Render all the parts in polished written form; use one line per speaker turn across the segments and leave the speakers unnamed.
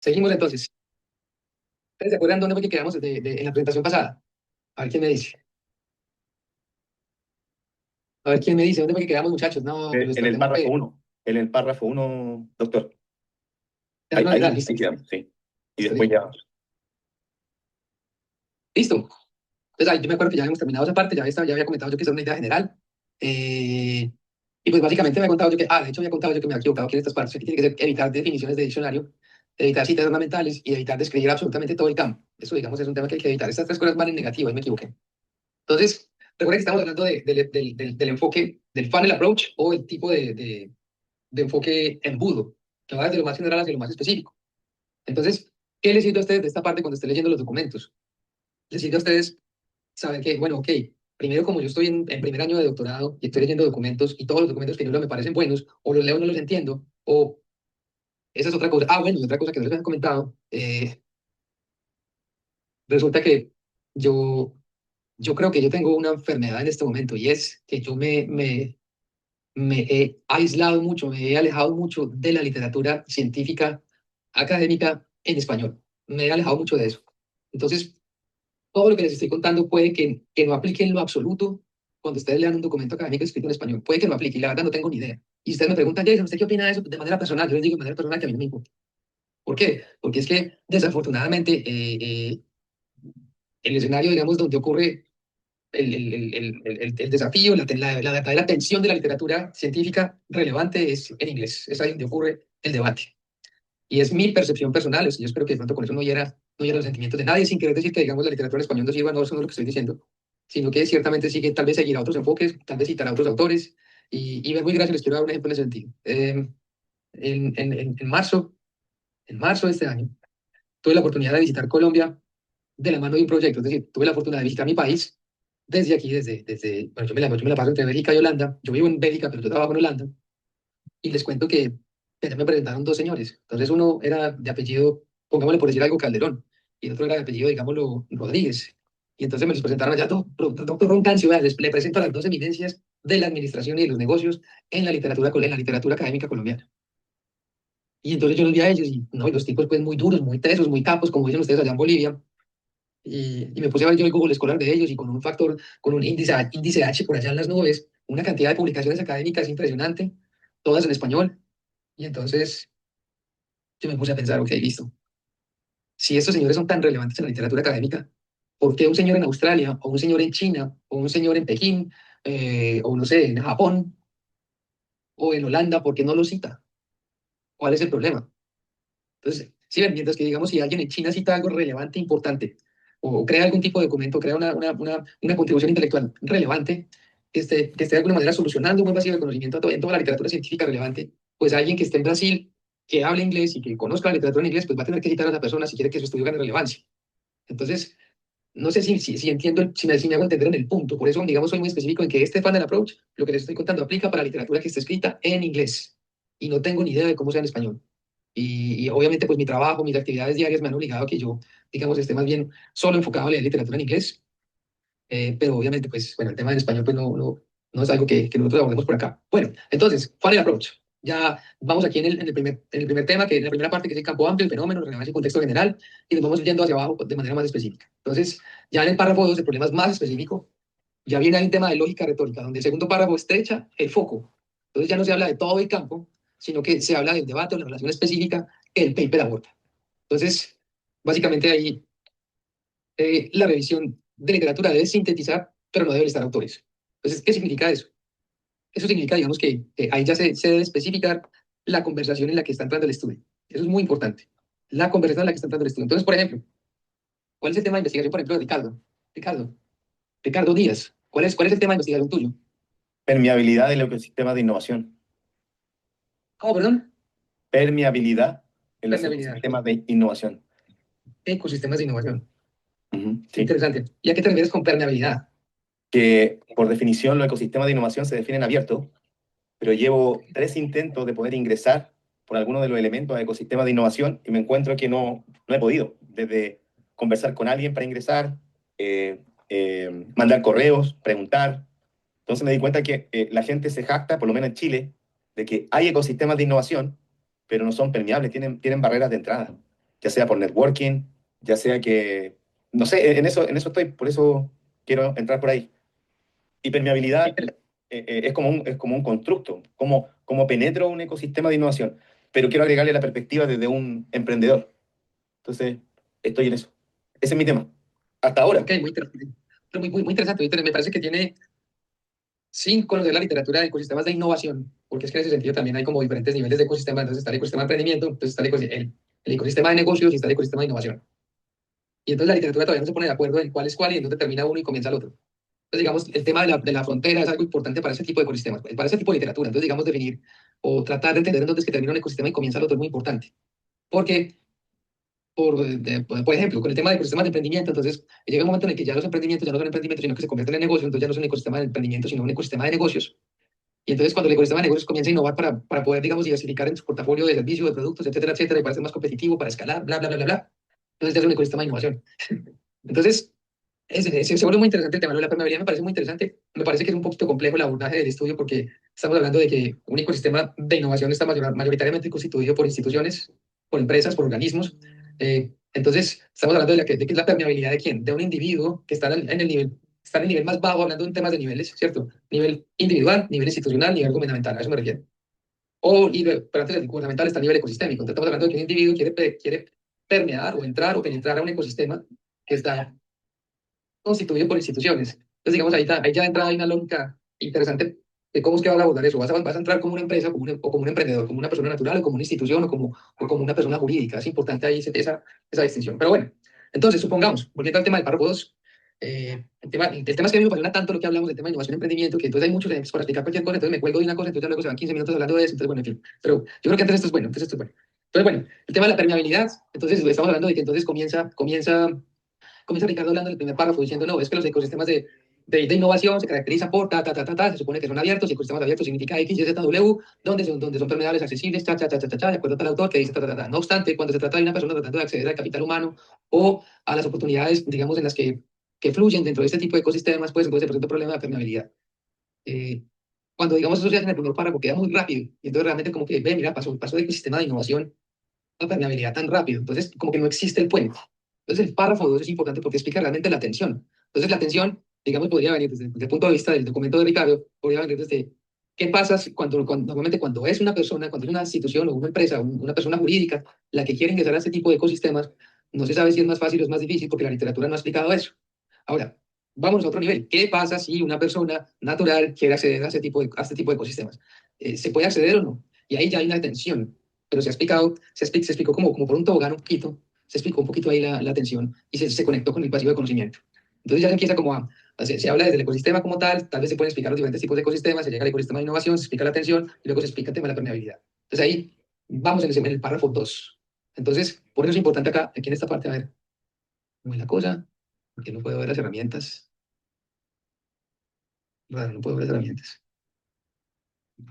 Seguimos entonces. ¿Ustedes se acuerdan dónde fue que quedamos en la presentación pasada? A ver quién me dice. A ver quién me dice. ¿Dónde fue que quedamos, muchachos? No, pues los
En
traté
el
muy
párrafo
feo.
uno, en el párrafo uno, doctor.
Ya, no, general, listo,
Ahí
listo.
quedamos, sí. Y
Listo,
después
listo.
ya.
Listo. Entonces, ahí yo me acuerdo que ya habíamos terminado esa parte, ya había comentado yo que esa es una idea general. Eh, y pues básicamente me había contado yo que, de hecho había contado yo que me había equivocado aquí en estas partes, que tiene que ser evitar definiciones de diccionario, evitar citas ornamentales y evitar describir absolutamente todo el campo. Eso, digamos, es un tema que hay que evitar. Estas tres cosas van en negativo, ahí me equivoqué. Entonces, recuerden que estamos hablando del enfoque del funnel approach o el tipo de enfoque embudo, que va desde lo más general hacia lo más específico. Entonces, ¿qué les sirve a ustedes de esta parte cuando estén leyendo los documentos? Les sirve a ustedes saber que, bueno, ok, primero como yo estoy en primer año de doctorado y estoy leyendo documentos y todos los documentos que yo leo me parecen buenos, o los leo y no los entiendo, o esa es otra cosa. Bueno, y otra cosa que no les han comentado, resulta que yo, yo creo que yo tengo una enfermedad en este momento y es que yo me he aislado mucho, me he alejado mucho de la literatura científica académica en español. Me he alejado mucho de eso. Entonces, todo lo que les estoy contando puede que no aplique en lo absoluto cuando ustedes lean un documento académico escrito en español. Puede que no aplique y la verdad no tengo ni idea. Y ustedes me preguntan, Jason, ¿usted qué opina de eso de manera personal? Yo les digo de manera personal que a mí no me importa. ¿Por qué? Porque es que desafortunadamente el escenario, digamos, donde ocurre el desafío, la verdadera tensión de la literatura científica relevante es en inglés. Es ahí donde ocurre el debate. Y es mi percepción personal. Yo espero que de pronto con eso no hiera los sentimientos de nadie, sin querer decir que, digamos, la literatura en español no sirva, no, eso no es lo que estoy diciendo, sino que ciertamente sigue, tal vez seguirá otros enfoques, tal vez citará a otros autores. Y ver muy gracias, les quiero dar un ejemplo en ese sentido. En marzo de este año, tuve la oportunidad de visitar Colombia de la mano de un proyecto, es decir, tuve la oportunidad de visitar mi país desde aquí, bueno, yo me la paso entre Bélgica y Holanda, yo vivo en Bélgica, pero yo trabajo en Holanda, y les cuento que ya me presentaron dos señores, entonces uno era de apellido, pongámosle por decir algo, Calderón, y el otro era de apellido, digámoslo, Rodríguez, y entonces me los presentaron allá, doctor Roncancio, le presento a las dos eminencias de la administración y de los negocios en la literatura académica colombiana. Y entonces yo los vi a ellos, y, no, y los tipos pues muy duros, muy tesos, muy capos, como dicen ustedes allá en Bolivia, y me puse a ver yo el Google Scholar de ellos y con un factor, con un índice H por allá en las nubes, una cantidad de publicaciones académicas impresionante, todas en español. Y entonces yo me puse a pensar, ok, listo. Si estos señores son tan relevantes en la literatura académica, ¿por qué un señor en Australia, o un señor en China, o un señor en Pekín, o no sé, en Japón, o en Holanda, por qué no lo cita? ¿Cuál es el problema? Entonces, si ven, mientras que digamos, si alguien en China cita algo relevante, importante, o crea algún tipo de documento, crea una contribución intelectual relevante, que esté de alguna manera solucionando un buen vacío de conocimiento en toda la literatura científica relevante, pues alguien que esté en Brasil, que hable inglés y que conozca la literatura en inglés, pues va a tener que citar a esa persona si quiere que su estudio gane relevancia. Entonces, no sé si entiendo, si me hago entender en el punto. Por eso, digamos, soy muy específico en que este funnel approach, lo que les estoy contando, aplica para literatura que esté escrita en inglés. Y no tengo ni idea de cómo sea en español. Y obviamente, pues mi trabajo, mis actividades diarias me han obligado a que yo, digamos, esté más bien solo enfocado a leer literatura en inglés. Pero obviamente, pues, bueno, el tema en español, pues no es algo que nosotros abordemos por acá. Bueno, entonces, funnel approach. Ya vamos aquí en el primer tema, que en la primera parte, que es el campo amplio, el fenómeno, relevancia y contexto general, y nos vamos yendo hacia abajo de manera más específica. Entonces, ya en el párrafo 2, el problema es más específico, ya viene ahí un tema de lógica retórica, donde el segundo párrafo estrecha el foco. Entonces ya no se habla de todo el campo, sino que se habla del debate o la relación específica que el paper aborda. Entonces, básicamente ahí la revisión de literatura debe sintetizar, pero no debe listar autores. Entonces, ¿qué significa eso? Eso significa, digamos, que ahí ya se debe especificar la conversación en la que está entrando el estudio. Eso es muy importante. La conversación en la que está entrando el estudio. Entonces, por ejemplo, ¿cuál es el tema de investigación, por ejemplo, de Ricardo? Ricardo, Ricardo Díaz. ¿Cuál es el tema de investigación tuyo?
Permeabilidad del ecosistema de innovación.
¿Cómo, perdón?
Permeabilidad en los
Permeabilidad.
ecosistemas de innovación.
Ecosistemas de innovación.
Ujú,
Qué
sí.
interesante. ¿Y a qué te refieres con permeabilidad?
Que por definición los ecosistemas de innovación se definen abiertos, pero llevo 3 intentos de poder ingresar por alguno de los elementos al ecosistema de innovación y me encuentro que no he podido. Desde conversar con alguien para ingresar, mandar correos, preguntar. Entonces me di cuenta que la gente se jacta, por lo menos en Chile, de que hay ecosistemas de innovación, pero no son permeables, tienen barreras de entrada. ya sea por networking, ya sea que, no sé, en eso estoy, por eso quiero entrar por ahí. Y permeabilidad es como un constructo, como penetro un ecosistema de innovación, pero quiero agregarle la perspectiva desde un emprendedor. Entonces, estoy en eso. Ese es mi tema. Hasta ahora.
Ok, muy interesante. Muy interesante, muy interesante. Me parece que tiene, sin conocer la literatura de ecosistemas de innovación, porque es que en ese sentido también hay como diferentes niveles de ecosistema. Entonces está el ecosistema de emprendimiento, entonces está el ecosistema de negocios y está el ecosistema de innovación. Y entonces la literatura todavía no se pone de acuerdo en cuál es cuál y en dónde termina uno y comienza el otro. Entonces, digamos, el tema de la frontera es algo importante para ese tipo de ecosistemas, para ese tipo de literatura. Entonces, digamos, definir o tratar de entender en dónde es que termina un ecosistema y comienza el otro es muy importante. Porque, por ejemplo, con el tema de ecosistemas de emprendimiento, entonces llega un momento en el que ya los emprendimientos ya no son emprendimientos, sino que se convierten en negocios, entonces ya no son un ecosistema de emprendimiento, sino un ecosistema de negocios. Y entonces, cuando el ecosistema de negocios comienza a innovar para poder, digamos, diversificar en su portafolio de servicios, de productos, etcétera, etcétera, y para ser más competitivo, para escalar, bla, bla, bla, bla, bla, entonces ya es un ecosistema de innovación. Entonces, se vuelve muy interesante el tema de la permeabilidad, me parece muy interesante. Me parece que es un poquito complejo el abordaje del estudio porque estamos hablando de que un ecosistema de innovación está mayoritariamente constituido por instituciones, por empresas, por organismos. Entonces, estamos hablando de que es la permeabilidad de quién? De un individuo que está en el nivel más bajo, hablando en temas de niveles, ¿cierto? Nivel individual, nivel institucional, nivel gubernamental, a eso me refiero. Pero antes del gubernamental está a nivel ecosistémico. Entonces, estamos hablando de que un individuo quiere permear o entrar o penetrar a un ecosistema que está constituido por instituciones. Entonces, digamos, ahí ya de entrada hay una lógica interesante de cómo es que vas a abordar eso. Vas a entrar como una empresa o como un emprendedor, como una persona natural o como una institución o como una persona jurídica. Es importante ahí esa distinción. Pero bueno, entonces, supongamos, volviendo al tema del párrafo 2, el tema es que a mí me apasiona tanto lo que hablamos del tema de innovación y emprendimiento, que entonces hay muchos ejemplos para explicar cualquier cosa, entonces me cuelgo de una cosa, entonces ya luego se van 15 minutos hablando de eso, entonces bueno, en fin. Pero yo creo que antes esto es bueno, entonces esto es bueno. Entonces, bueno, el tema de la permeabilidad, entonces estamos hablando de que entonces comienza Ricardo hablando en el primer párrafo diciendo, no, es que los ecosistemas de innovación se caracterizan por se supone que son abiertos, y ecosistemas abiertos significa X, Y, Z, W, donde son permeables, accesibles, de acuerdo al autor que dice, No obstante, cuando se trata de una persona tratando de acceder al capital humano o a las oportunidades, digamos, en las que fluyen dentro de este tipo de ecosistemas, pues entonces se presenta un problema de permeabilidad. Eh, Cuando, digamos, eso se hace en el primer párrafo, queda muy rápido, y entonces realmente como que, ve, mira, pasó de ecosistema de innovación a permeabilidad tan rápido, entonces como que no existe el puente. Entonces el párrafo 2 es importante porque explica realmente la tensión. Entonces la tensión, digamos, podría venir desde el punto de vista del documento de Ricardo, podría venir desde qué pasa normalmente cuando es una persona, cuando es una institución o una empresa, una persona jurídica, la que quiere ingresar a este tipo de ecosistemas, no se sabe si es más fácil o es más difícil porque la literatura no ha explicado eso. Ahora, vamos a otro nivel. ¿Qué pasa si una persona natural quiere acceder a este tipo de ecosistemas? ¿Se puede acceder o no? Y ahí ya hay una tensión, pero se explicó como por un tobogán un poquito, se explicó un poquito ahí la tensión y se conectó con el pasivo de conocimiento. Entonces ya se empieza como se habla desde el ecosistema como tal vez se pueden explicar los diferentes tipos de ecosistemas, se llega al ecosistema de innovación, se explica la tensión y luego se explica el tema de la permeabilidad. Entonces ahí vamos en el párrafo 2. Entonces, por eso es importante acá, aquí en esta parte, a ver, cómo es la cosa, porque no puedo ver las herramientas. Raro, no puedo ver las herramientas.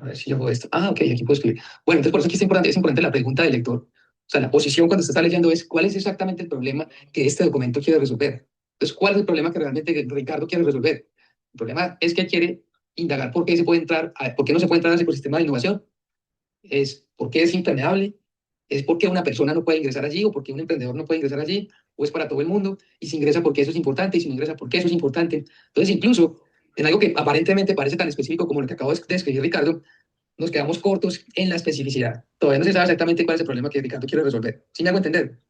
A ver si yo hago esto. Ah, ok, aquí puedo escribir. Bueno, entonces por eso aquí es importante la pregunta del lector. O sea, la posición cuando se está leyendo es cuál es exactamente el problema que este documento quiere resolver. Entonces, ¿cuál es el problema que realmente Ricardo quiere resolver? El problema es que quiere indagar por qué por qué no se puede entrar al ecosistema de innovación. Es por qué es impermeable, es por qué una persona no puede ingresar allí o por qué un emprendedor no puede ingresar allí, o es para todo el mundo, y si ingresa porque eso es importante, y si no ingresa porque eso es importante. Entonces, incluso en algo que aparentemente parece tan específico como lo que acabo de describir Ricardo, nos quedamos cortos en la especificidad. Todavía no se sabe exactamente cuál es el problema que Ricardo quiere resolver. ¿Sí me hago entender?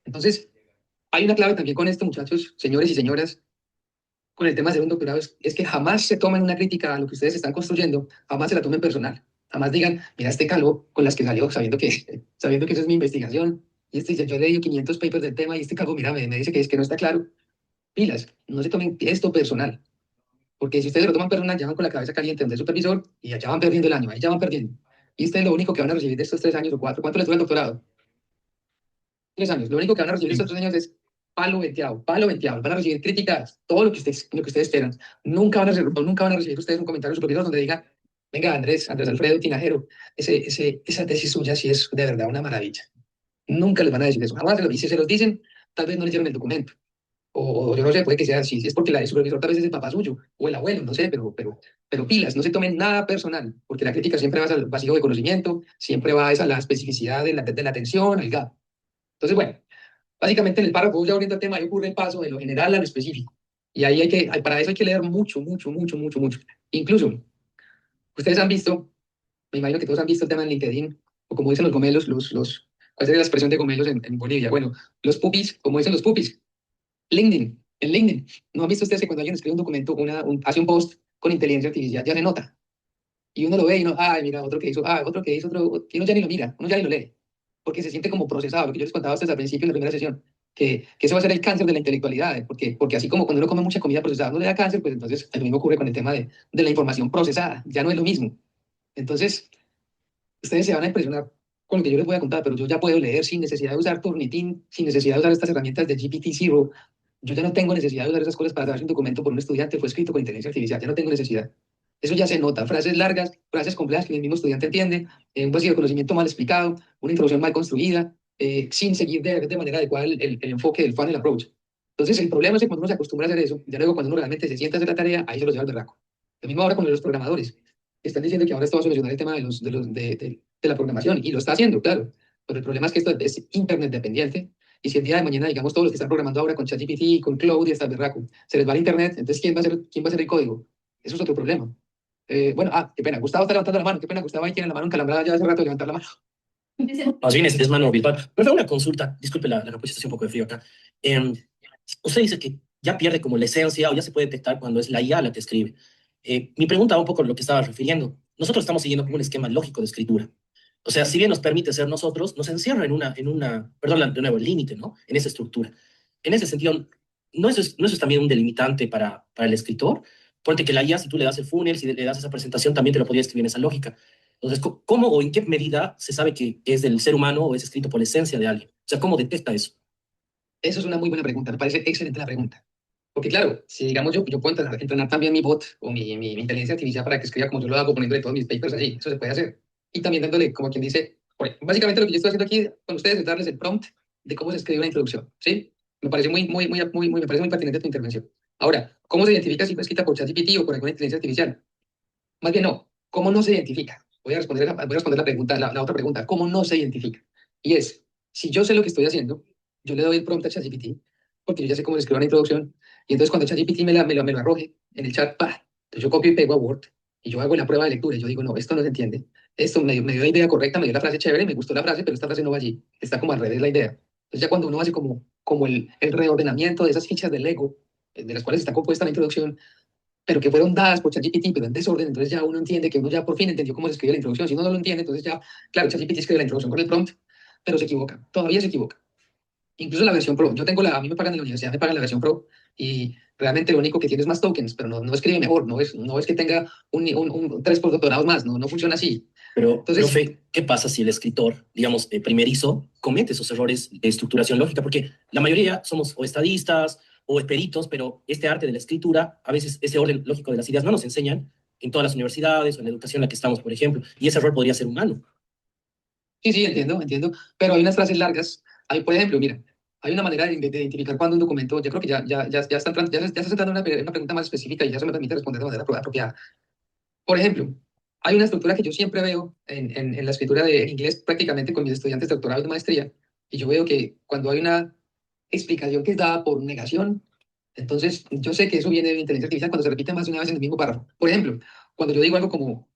Entonces, hay una clave también con esto, muchachos, señores y señoras, con el tema de ser un doctorado, es que jamás se tomen una crítica a lo que ustedes están construyendo, jamás se la tomen personal. Jamás digan, mira este calvo con las que salió, sabiendo que eso es mi investigación, y yo he leído 500 papers del tema, y este calvo, mira, me dice que no está claro. Pilas, no se tomen esto personal. Porque si ustedes lo toman personal, ya van con la cabeza caliente donde el supervisor y allá van perdiendo el año, ahí ya van perdiendo. Y ustedes lo único que van a recibir de estos 3 años o 4, ¿cuánto les dura el doctorado? 3 años. Lo único que van a recibir de estos 3 años es palo venteado, palo venteado. Van a recibir críticas, todo lo que ustedes esperan. Nunca van a recibir ustedes un comentario supervisor donde diga, venga, Andrés Alfredo Tinajero, esa tesis suya sí es de verdad una maravilla. Nunca les van a decir eso, jamás se lo dicen. Si se los dicen, tal vez no leyeron el documento. O yo no sé, puede que sea así, es porque el supervisor tal vez es el papá suyo, o el abuelo, no sé, pero pilas, no se tomen nada personal, porque la crítica siempre va al vacío de conocimiento, siempre va a la especificidad de la atención, al gap. Entonces, bueno, básicamente en el párrafo ya abriendo el tema, ahí ocurre el paso de lo general a lo específico. Y ahí para eso hay que leer mucho, mucho, mucho, mucho, mucho. Incluso, ustedes han visto, me imagino que todos han visto el tema en LinkedIn, o como dicen los gomelos, ¿cuál sería la expresión de gomelos en Bolivia? Bueno, los pupis, como dicen los pupis, LinkedIn, en LinkedIn. ¿No han visto ustedes que cuando alguien escribe un documento, hace un post con inteligencia artificial, ya se nota? Y uno lo ve y uno, ay, mira, otro que hizo, otro que hizo, otro, y uno ya ni lo mira, uno ya ni lo lee, porque se siente como procesado, lo que yo les contaba a ustedes al principio en la primera sesión, que eso va a ser el cáncer de la intelectualidad, porque así como cuando uno come mucha comida procesada no le da cáncer, pues entonces lo mismo ocurre con el tema de la información procesada, ya no es lo mismo. Entonces, ustedes se van a impresionar con lo que yo les voy a contar, pero yo ya puedo leer sin necesidad de usar Turnitin, sin necesidad de usar estas herramientas de GPT-0. Yo ya no tengo necesidad de usar esas cosas para darse un documento por un estudiante, fue escrito con inteligencia artificial, ya no tengo necesidad. Eso ya se nota, frases largas, frases complejas que el mismo estudiante entiende, un vacío de conocimiento mal explicado, una introducción mal construida, sin seguir de manera adecuada el enfoque del funnel approach. Entonces, el problema es que cuando uno se acostumbra a hacer eso, ya luego cuando uno realmente se sienta a hacer la tarea, ahí se lo lleva al berraco. Lo mismo ahora con los programadores. Están diciendo que ahora esto va a solucionar el tema de la programación, y lo está haciendo, claro. Pero el problema es que esto es internet dependiente, y si el día de mañana, digamos, todos los que están programando ahora con ChatGPT, con Cloud y hasta el berraco, se les va el internet, entonces quién va a hacer el código? Eso es otro problema. Bueno, qué pena, Gustavo está levantando la mano, qué pena, Gustavo ahí tiene la mano encalambrada ya hace rato de levantar la mano.
Más bien es mano virtual. Pero una consulta, disculpe la respuesta, hace un poco de frío acá. Usted dice que ya pierde como la esencia o ya se puede detectar cuando es la IA la que escribe. Mi pregunta va un poco a lo que estaba refiriendo. Nosotros estamos siguiendo como un esquema lógico de escritura. O sea, si bien nos permite ser nosotros, nos encierra perdón, de nuevo, el límite, ¿no? En esa estructura. En ese sentido, ¿no eso es también un delimitante para el escritor? Ponte que la IA, si tú le das el funnel, si le das esa presentación, también te lo podría escribir en esa lógica. Entonces, ¿cómo o en qué medida se sabe que es del ser humano o es escrito por la esencia de alguien? O sea, ¿cómo detecta eso?
Eso es una muy buena pregunta, me parece excelente la pregunta. Porque claro, si digamos yo puedo entrenar también mi bot o mi inteligencia artificial para que escriba como yo lo hago, poniéndole todos mis papers allí, eso se puede hacer. Y también dándole, como quien dice, básicamente lo que yo estoy haciendo aquí con ustedes es darles el prompt de cómo se escribe una introducción, ¿sí? Me parece me parece muy pertinente tu intervención. Ahora, ¿cómo se identifica si fue escrita por ChatGPT o por alguna inteligencia artificial? Más bien no, ¿cómo no se identifica? Voy a responder la pregunta, la otra pregunta, ¿cómo no se identifica? Y es, si yo sé lo que estoy haciendo, yo le doy el prompt a ChatGPT, porque yo ya sé cómo se escribe una introducción, y entonces cuando ChatGPT me lo arroje en el chat, ¡pah! Entonces yo copio y pego a Word, y yo hago la prueba de lectura, y yo digo, no, esto no se entiende, esto me dio la idea correcta, me dio la frase chévere, me gustó la frase, pero esta frase no va allí, está como al revés la idea. Entonces ya cuando uno hace como el reordenamiento de esas fichas del Lego, de las cuales está compuesta la introducción, pero que fueron dadas por ChatGPT, pero en desorden, entonces ya uno entiende que uno ya por fin entendió cómo se escribe la introducción. Si uno no lo entiende, entonces ya, claro, ChatGPT escribe la introducción con el prompt, pero se equivoca, todavía se equivoca. Incluso la versión Pro, a mí me pagan en la universidad, me pagan la versión Pro, y realmente lo único que tiene es más tokens, pero no escribe mejor, no es que tenga tres postdoctorados más, no funciona así.
Pero,
Entonces,
profe, ¿qué pasa si el escritor, digamos, primerizo, comete esos errores de estructuración lógica? Porque la mayoría somos o estadistas o peritos, pero este arte de la escritura, a veces ese orden lógico de las ideas no nos enseñan en todas las universidades o en la educación en la que estamos, por ejemplo, y ese error podría ser humano.
sí, entiendo, pero hay unas frases largas. Por ejemplo, mira, hay una manera de identificar cuando un documento, yo creo que ya se está entrando en una pregunta más específica y ya se me permite responder de manera apropiada. Por ejemplo, hay una estructura que yo siempre veo en la escritura de inglés prácticamente con mis estudiantes de doctorado y de maestría, y yo veo que cuando hay una explicación que es dada por negación, entonces yo sé que eso viene de inteligencia artificial cuando se repite más de una vez en el mismo párrafo. Por ejemplo, cuando yo digo algo como,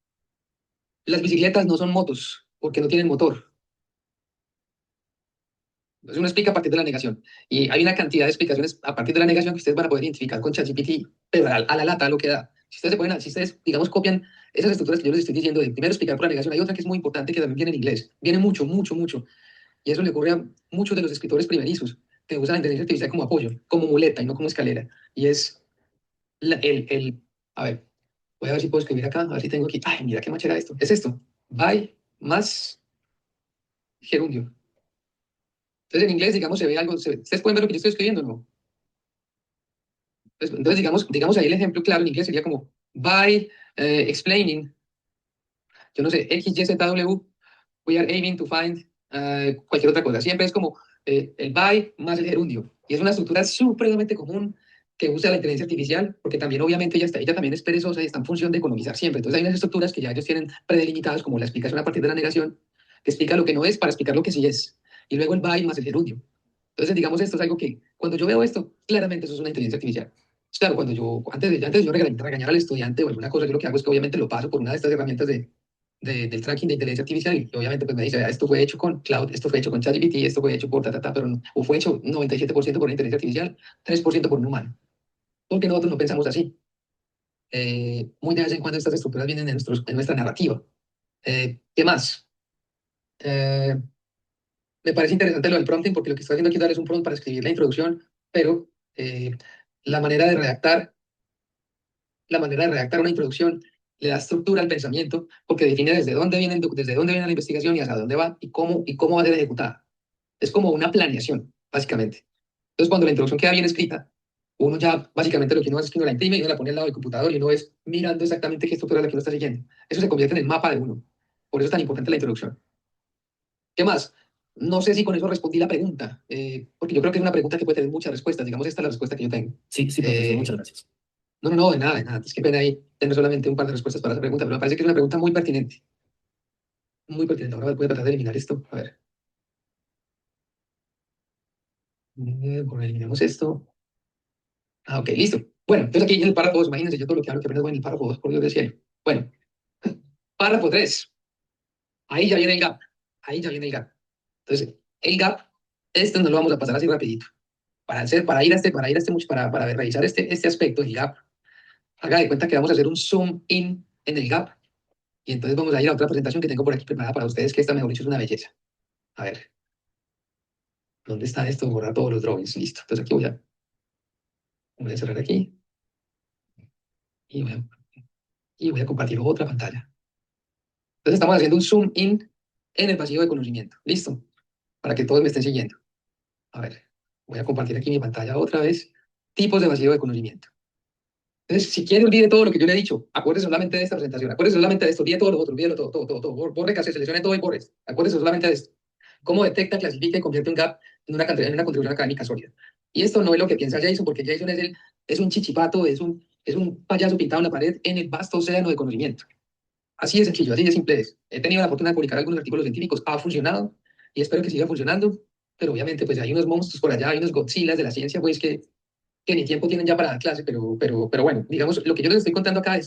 las bicicletas no son motos porque no tienen motor. Entonces uno explica a partir de la negación. Y hay una cantidad de explicaciones a partir de la negación que ustedes van a poder identificar con ChatGPT, pero a la lata lo que da. Si ustedes, digamos, copian esas estructuras que yo les estoy diciendo, de primero explicar por la negación, hay otra que es muy importante que también viene en inglés. Viene mucho, mucho, mucho. Y eso le ocurre a muchos de los escritores primerizos, que usan la inteligencia artificial como apoyo, como muleta y no como escalera. Y es a ver, voy a ver si puedo escribir acá, a ver si tengo aquí. Ay, mira qué machera esto. Es esto. By más gerundio. Entonces en inglés, digamos, se ve algo, ustedes pueden ver lo que yo estoy escribiendo, ¿no? Entonces digamos ahí el ejemplo claro en inglés sería como by explaining, yo no sé, X, Y, Z, W, we are aiming to find cualquier otra cosa. Siempre es como el by más el gerundio. Y es una estructura supremamente común que usa la inteligencia artificial, porque también obviamente ella también es perezosa y está en función de economizar siempre. Entonces hay unas estructuras que ya ellos tienen predelimitadas, como la explicación a partir de la negación, que explica lo que no es para explicar lo que sí es. y luego el byte más el gerundio. Entonces, digamos, esto es algo que, cuando yo veo esto, claramente eso es una inteligencia artificial. Pues claro, cuando yo, antes de yo regañar al estudiante o alguna cosa, yo lo que hago es que obviamente lo paso por una de estas herramientas del tracking de inteligencia artificial y obviamente pues me dice, "Vea, esto fue hecho con Cloud, esto fue hecho con ChatGPT, esto fue hecho por pero no, o fue hecho 97% por una inteligencia artificial, 3% por un humano. Porque nosotros no pensamos así. Muy de vez en cuando estas estructuras vienen en nuestra narrativa. ¿Qué más? Eh, Me parece interesante lo del prompting porque lo que estoy haciendo aquí es darles un prompt para escribir la introducción, pero eh, la manera de redactar, la manera de redactar una introducción le da estructura al pensamiento porque define desde dónde viene la investigación y hacia dónde va y cómo va a ser ejecutada. Es como una planeación, básicamente. Entonces, cuando la introducción queda bien escrita, uno ya básicamente lo que uno hace es que uno la imprime y uno la pone al lado del computador y uno es mirando exactamente qué estructura es la que uno está siguiendo. Eso se convierte en el mapa de uno. Por eso es tan importante la introducción. ¿Qué más? No sé si con eso respondí la pregunta, porque yo creo que es una pregunta que puede tener muchas respuestas. Digamos, esta es la respuesta que yo tengo.
Sí, sí, profesor, muchas
Eh,
gracias.
no, no, no, de nada, de nada. Es que pena ahí tener solamente un par de respuestas para esa pregunta, pero me parece que es una pregunta muy pertinente. Muy pertinente. Ahora voy a tratar de eliminar esto. A ver. Bueno, eliminamos esto. Ah, ok, listo. Bueno, entonces aquí en el párrafo 2, imagínense yo todo lo que hablo que apenas voy en el párrafo 2, por Dios del cielo. Bueno, párrafo 3. Ahí ya viene el gap. Ahí ya viene el gap. Entonces, el gap, esto no lo vamos a pasar así rapidito. Para revisar este aspecto del gap, haga de cuenta que vamos a hacer un zoom in en el gap y entonces vamos a ir a otra presentación que tengo por aquí preparada para ustedes, que esta, mejor dicho, es una belleza. A ver, ¿dónde está esto? Borrar todos los drawings. Listo. Entonces aquí voy a cerrar aquí y voy a compartir otra pantalla. Entonces estamos haciendo un zoom in en el vacío de conocimiento. Listo. Para que todos me estén siguiendo. A ver, voy a compartir aquí mi pantalla otra vez. Tipos de vacío de conocimiento. Entonces, si quiere, olvide todo lo que yo le he dicho. Acuérdese solamente de esta presentación. Acuérdese solamente de esto. Olvide todo lo otro. Olvídelo todo, todo, todo, todo. Borre, casi seleccione todo y borre. Acuérdese solamente de esto. Cómo detecta, clasifica y convierte un gap en una contribución académica sólida. Y esto no es lo que piensa Jason, porque Jason es un chichipato, es un payaso pintado en la pared en el vasto océano de conocimiento. Así de sencillo, así de simple es. He tenido la fortuna de publicar algunos artículos científicos, ha funcionado y espero que siga funcionando, pero obviamente pues hay unos monstruos por allá, hay unos Godzillas de la ciencia pues que ni tiempo tienen ya para dar clase, pero bueno, digamos, lo que yo les estoy contando acá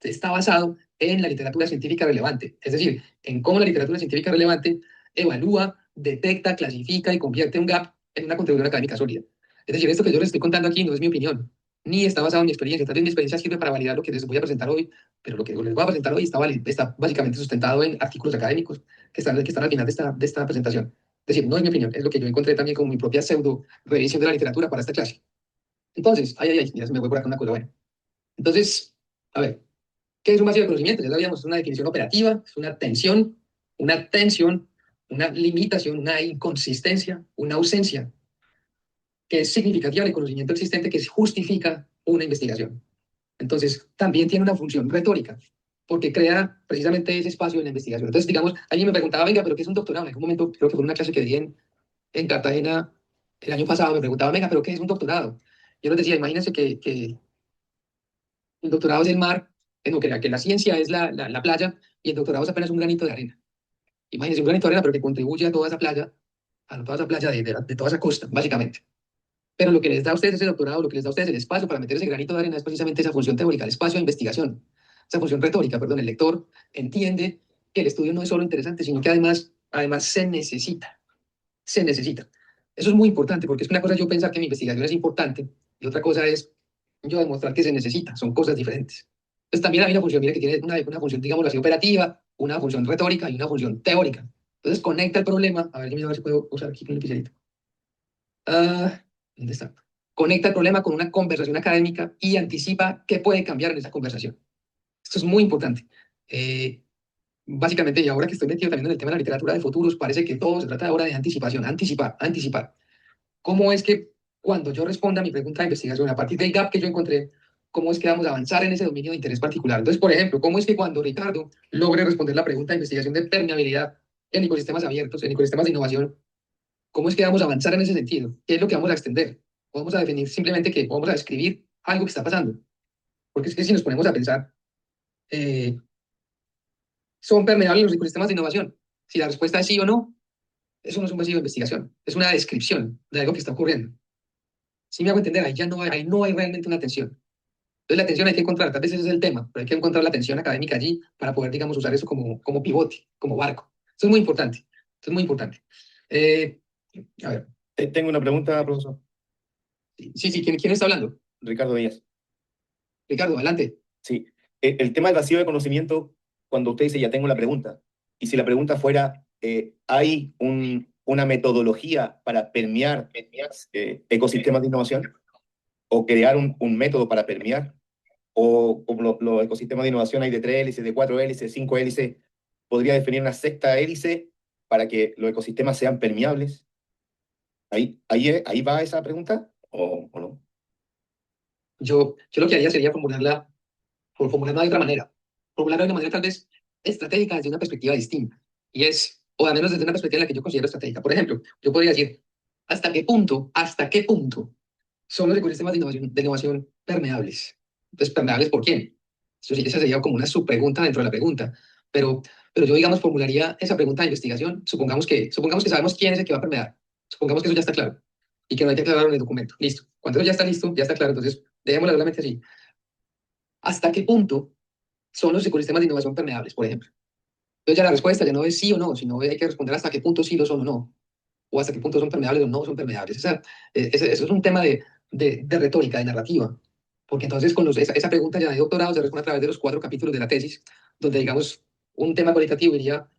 está basado en la literatura científica relevante, es decir, en cómo la literatura científica relevante evalúa, detecta, clasifica y convierte un gap en una contribución académica sólida. Es decir, esto que yo les estoy contando aquí no es mi opinión, ni está basado en mi experiencia. Tal vez mi experiencia sirve para validar lo que les voy a presentar hoy, pero lo que les voy a presentar hoy está básicamente sustentado en artículos académicos que están al final de esta presentación. Es decir, no es mi opinión, es lo que yo encontré también como mi propia pseudo revisión de la literatura para esta clase. Entonces, ya se me fue por acá una cosa, bueno. Entonces, a ver, ¿qué es un vacío de conocimiento? Ya sabíamos, es una definición operativa, es una tensión, una limitación, una inconsistencia, una ausencia que es significativa del conocimiento existente que justifica una investigación. Entonces, también tiene una función retórica, porque crea precisamente ese espacio en la investigación. Entonces, digamos, alguien me preguntaba, venga, ¿pero qué es un doctorado? En algún momento, creo que fue una clase que di en Cartagena el año pasado, me preguntaba, venga, ¿pero qué es un doctorado? Yo les decía, imagínense que el doctorado es el mar, no, que la ciencia es la playa y el doctorado es apenas un granito de arena. Imagínense un granito de arena, pero que contribuye a toda esa playa, a toda esa playa de toda esa costa, básicamente. Pero lo que les da a ustedes ese doctorado, lo que les da a ustedes el espacio para meter ese granito de arena es precisamente esa función teórica, el espacio de investigación, esa función retórica, perdón. El lector entiende que el estudio no es solo interesante, sino que además se necesita, se necesita. Eso es muy importante, porque es una cosa yo pensar que mi investigación es importante y otra cosa es yo demostrar que se necesita, son cosas diferentes. Entonces también hay una función, mire, que tiene una función, digamos así, operativa, una función retórica y una función teórica. Entonces conecta el problema, a ver, yo miro a ver si puedo usar aquí con el lapicero. Ah, ¿dónde está? Conecta el problema con una conversación académica y anticipa qué puede cambiar en esa conversación. Esto es muy importante. Eh, Básicamente, y ahora que estoy metido también en el tema de la literatura de futuros, parece que todo se trata ahora de anticipación, anticipar, anticipar. ¿Cómo es que cuando yo responda a mi pregunta de investigación, a partir del gap que yo encontré, cómo es que vamos a avanzar en ese dominio de interés particular? Entonces, por ejemplo, ¿cómo es que cuando Ricardo logre responder la pregunta de investigación de permeabilidad en ecosistemas abiertos, en ecosistemas de innovación, cómo es que vamos a avanzar en ese sentido? ¿Qué es lo que vamos a extender? Vamos a definir simplemente que vamos a describir algo que está pasando. Porque es que si nos ponemos a pensar, eh, ¿son permeables los ecosistemas de innovación? Si la respuesta es sí o no, Eso no es un vacío de investigación, es una descripción de algo que está ocurriendo. Si me hago entender, ahí no hay realmente una atención. Entonces la atención hay que encontrar, tal vez ese es el tema, pero hay que encontrar la atención académica allí para poder, digamos, usar eso como pivote, como barco. Eso es muy importante, eso es muy importante. Eh, a ver,
Tengo una pregunta, profesor.
sí, ¿quién está hablando?
Ricardo Díaz.
Ricardo, adelante.
Sí. El tema del vacío de conocimiento, cuando usted dice ya tengo la pregunta, y si la pregunta fuera, ¿hay una metodología para permear ecosistemas de innovación? ¿O crear un método para permear? ¿O como los ecosistemas de innovación hay de 3 hélices, de 4 hélices, 5 hélices? ¿Podría definir una sexta hélice para que los ecosistemas sean permeables? ¿Ahí va esa pregunta o no?
Yo lo que haría sería formularla de otra manera. Formularla de una manera tal vez estratégica desde una perspectiva distinta. Y es, o al menos desde una perspectiva en la que yo considero estratégica. Por ejemplo, yo podría decir, hasta qué punto son los ecosistemas de innovación permeables? Entonces, ¿permeables por quién? Eso sí, esa sería como una subpregunta dentro de la pregunta. Pero, pero yo, digamos, formularía esa pregunta de investigación. Supongamos que sabemos quién es el que va a permear. Supongamos que eso ya está claro y que no hay que aclararlo en el documento. Listo. Cuando eso ya está listo, ya está claro. Entonces, dejémoslo solamente así. ¿Hasta qué punto son los ecosistemas de innovación permeables, por ejemplo? Entonces ya la respuesta ya no es sí o no, sino hay que responder hasta qué punto sí lo son o no, o hasta qué punto son permeables o no son permeables. Eso es un tema de retórica, de narrativa, porque entonces con esa pregunta ya de doctorado se responde a través de los 4 capítulos de la tesis, donde digamos un tema cualitativo iría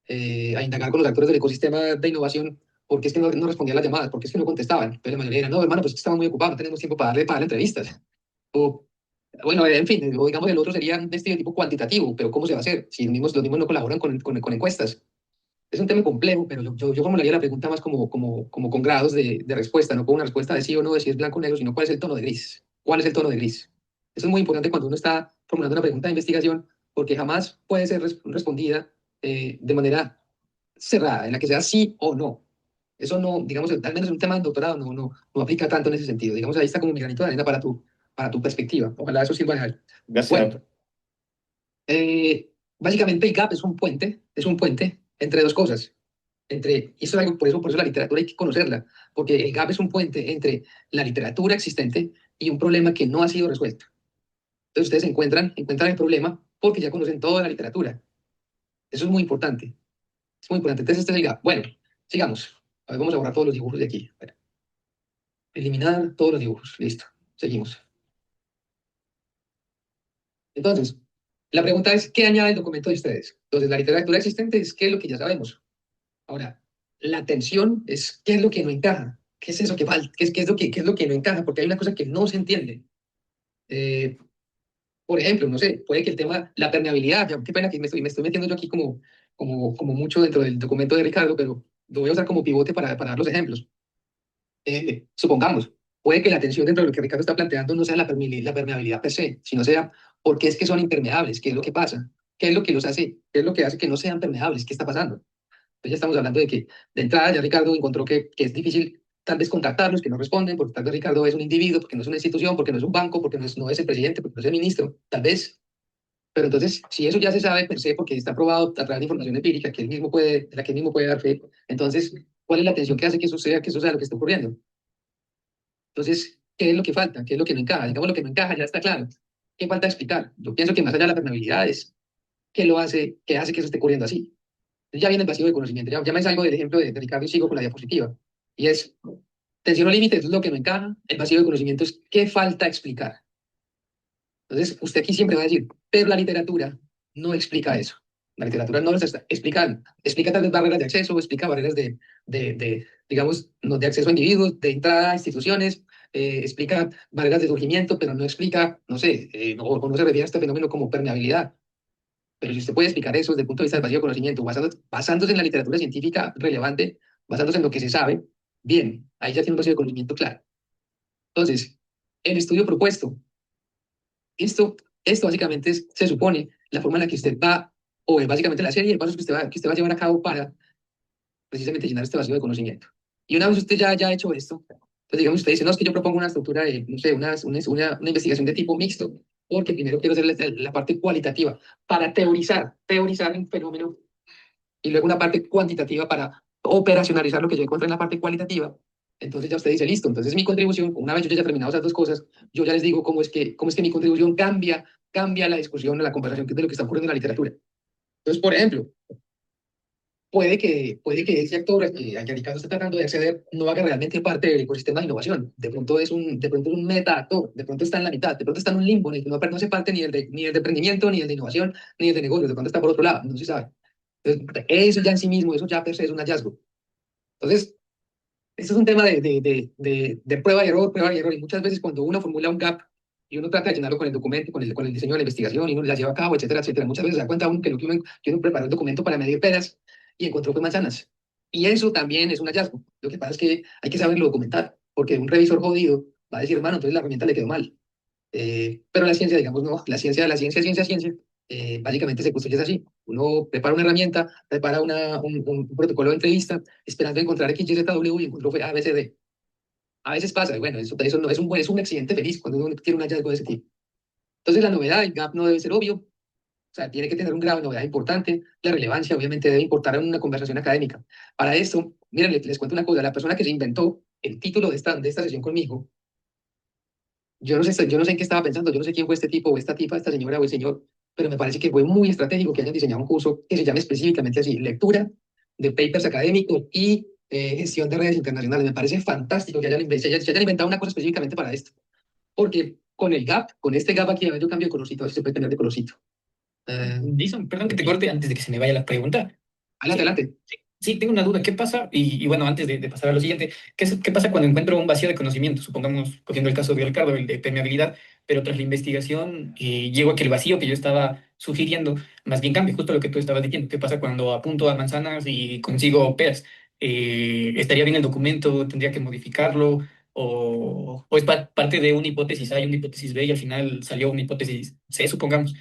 a indagar con los actores del ecosistema de innovación, porque es que no respondían las llamadas, porque es que no contestaban. Entonces la mayoría era, no, hermano, pues es que estamos muy ocupados, no tenemos tiempo para darle entrevistas. O, bueno, en fin, o digamos el otro sería de este tipo cuantitativo, pero ¿cómo se va a hacer si los mismos no colaboran con encuestas? Es un tema complejo, pero yo formularía la pregunta más como con grados de respuesta, no con una respuesta de sí o no, de si es blanco o negro, sino cuál es el tono de gris. ¿Cuál es el tono de gris? Eso es muy importante cuando uno está formulando una pregunta de investigación, porque jamás puede ser respondida de manera cerrada, en la que sea sí o no. Eso no, digamos, al menos en un tema de doctorado no aplica tanto en ese sentido. Digamos, ahí está como mi granito de arena para tu perspectiva. Ojalá eso sirva de algo.
Gracias,
Bueno,
doctor.
básicamente el gap es un puente entre dos cosas. Y eso es algo, por eso la literatura hay que conocerla, porque el gap es un puente entre la literatura existente y un problema que no ha sido resuelto. Entonces ustedes encuentran el problema porque ya conocen toda la literatura. Eso es muy importante. Es muy importante. Entonces este es el gap. Bueno, sigamos. A ver, vamos a borrar todos los dibujos de aquí. A ver. Eliminar todos los dibujos. Listo. Seguimos. Entonces, la pregunta es, ¿qué añade el documento de ustedes? Entonces, la literatura existente es qué es lo que ya sabemos. Ahora, la tensión es qué es lo que no encaja. ¿Qué es eso que falta? ¿Qué es lo que no encaja? Porque hay una cosa que no se entiende. Eh, por ejemplo, no sé, puede que el tema, la permeabilidad, qué pena que me estoy metiendo yo aquí como mucho dentro del documento de Ricardo, pero lo voy a usar como pivote para dar los ejemplos. Supongamos, puede que la tensión dentro de lo que Ricardo está planteando no sea la permeabilidad per se, sino sea por qué es que son impermeables, qué es lo que pasa, qué es lo que los hace, qué es lo que hace que no sean permeables, qué está pasando. Entonces ya estamos hablando de que de entrada ya Ricardo encontró que es difícil tal vez contactarlos, que no responden, porque tal vez Ricardo es un individuo, porque no es una institución, porque no es un banco, porque no es el presidente, porque no es el ministro, tal vez. Pero entonces, si eso ya se sabe per se, porque está probado a través de información empírica de la que él mismo puede dar fe, entonces, ¿cuál es la tensión que hace que eso sea lo que está ocurriendo? Entonces, ¿qué es lo que falta? ¿Qué es lo que no encaja? Digamos, lo que no encaja ya está claro. ¿Qué falta explicar? Yo pienso que más allá de la permeabilidad es qué hace que eso esté ocurriendo así. Ya viene el vacío de conocimiento. Ya me salgo del ejemplo de Ricardo y sigo con la diapositiva. Y es, tensión o límite es lo que no encaja, el vacío de conocimiento es qué falta explicar. Entonces, usted aquí siempre va a decir, pero la literatura no explica eso. La literatura no nos está explicando. Explica tal vez barreras de acceso, explica barreras digamos, no, de acceso a individuos, de entrada a instituciones, explica barreras de surgimiento, pero no explica, no sé, o no se refiere a este fenómeno como permeabilidad. Pero si usted puede explicar eso desde el punto de vista del vacío de conocimiento, basándose en la literatura científica relevante, basándose en lo que se sabe, bien, ahí ya tiene un vacío de conocimiento claro. Entonces, el estudio propuesto, esto, esto básicamente se supone la forma en la que usted va, o es básicamente la serie de pasos que usted va a llevar a cabo para precisamente llenar este vacío de conocimiento. Y una vez usted ya haya hecho esto, pues digamos, usted dice, no, es que yo propongo una estructura de, no sé, una investigación de tipo mixto, porque primero quiero hacer la parte cualitativa para teorizar un fenómeno y luego una parte cuantitativa para operacionalizar lo que yo encontré en la parte cualitativa, entonces ya usted dice, listo, entonces mi contribución, una vez yo ya haya terminado esas dos cosas, yo ya les digo cómo es que mi contribución cambia la discusión, la conversación de lo que está ocurriendo en la literatura. Entonces, por ejemplo, puede que ese actor al que el caso está tratando de acceder no haga realmente parte del ecosistema de innovación. De pronto es un meta actor, de pronto está en la mitad, de pronto está en un limbo en el que no hace parte ni el de emprendimiento, ni el de innovación, ni el de negocios, de pronto está por otro lado, no se sabe. Entonces, eso ya en sí mismo, eso ya per se es un hallazgo. Entonces, esto es un tema de prueba y error, y muchas veces cuando uno formula un gap y uno trata de llenarlo con el documento, con el diseño de la investigación, y uno la lleva a cabo, etcétera, etcétera, muchas veces se da cuenta uno que uno preparó el documento para medir peras y encontró fue manzanas. Y eso también es un hallazgo. Lo que pasa es que hay que saberlo documentar, porque un revisor jodido va a decir, hermano, entonces la herramienta le quedó mal. Pero la ciencia, digamos, no, la ciencia, básicamente se construye así. Uno prepara una herramienta, prepara un protocolo de entrevista, esperando encontrar X, Y, Z, W y encontró fue A, B, C, D. A veces pasa, y bueno, eso no es un accidente feliz cuando uno tiene un hallazgo de ese tipo. Entonces la novedad, el gap no debe ser obvio, o sea, tiene que tener un grado de novedad importante, la relevancia obviamente debe importar en una conversación académica. Para esto, miren, les cuento una cosa, la persona que se inventó el título de esta sesión conmigo, yo no sé en qué estaba pensando, yo no sé quién fue este tipo o esta tipa, esta señora o el señor, pero me parece que fue muy estratégico que hayan diseñado un curso que se llame específicamente así, lectura de papers académicos y gestión de redes internacionales. Me parece fantástico que se hayan inventado una cosa específicamente para esto, porque con este gap aquí, a ver, yo cambio de colorcito, a ver si se puede cambiar de colorcito.
Jason, perdón que te corte antes de que se me vaya la pregunta.
Adelante,
Sí,
adelante.
sí, tengo una duda. ¿Qué pasa? Y bueno, antes de pasar a lo siguiente, ¿qué pasa cuando encuentro un vacío de conocimiento? Supongamos, cogiendo el caso de Ricardo, el de permeabilidad, pero tras la investigación llego a que el vacío que yo estaba sugiriendo más bien cambia, justo lo que tú estabas diciendo. ¿Qué pasa cuando apunto a manzanas y consigo peras? ¿Estaría bien el documento? ¿Tendría que modificarlo? ¿O es parte de una hipótesis A y una hipótesis B y al final salió una hipótesis C, supongamos?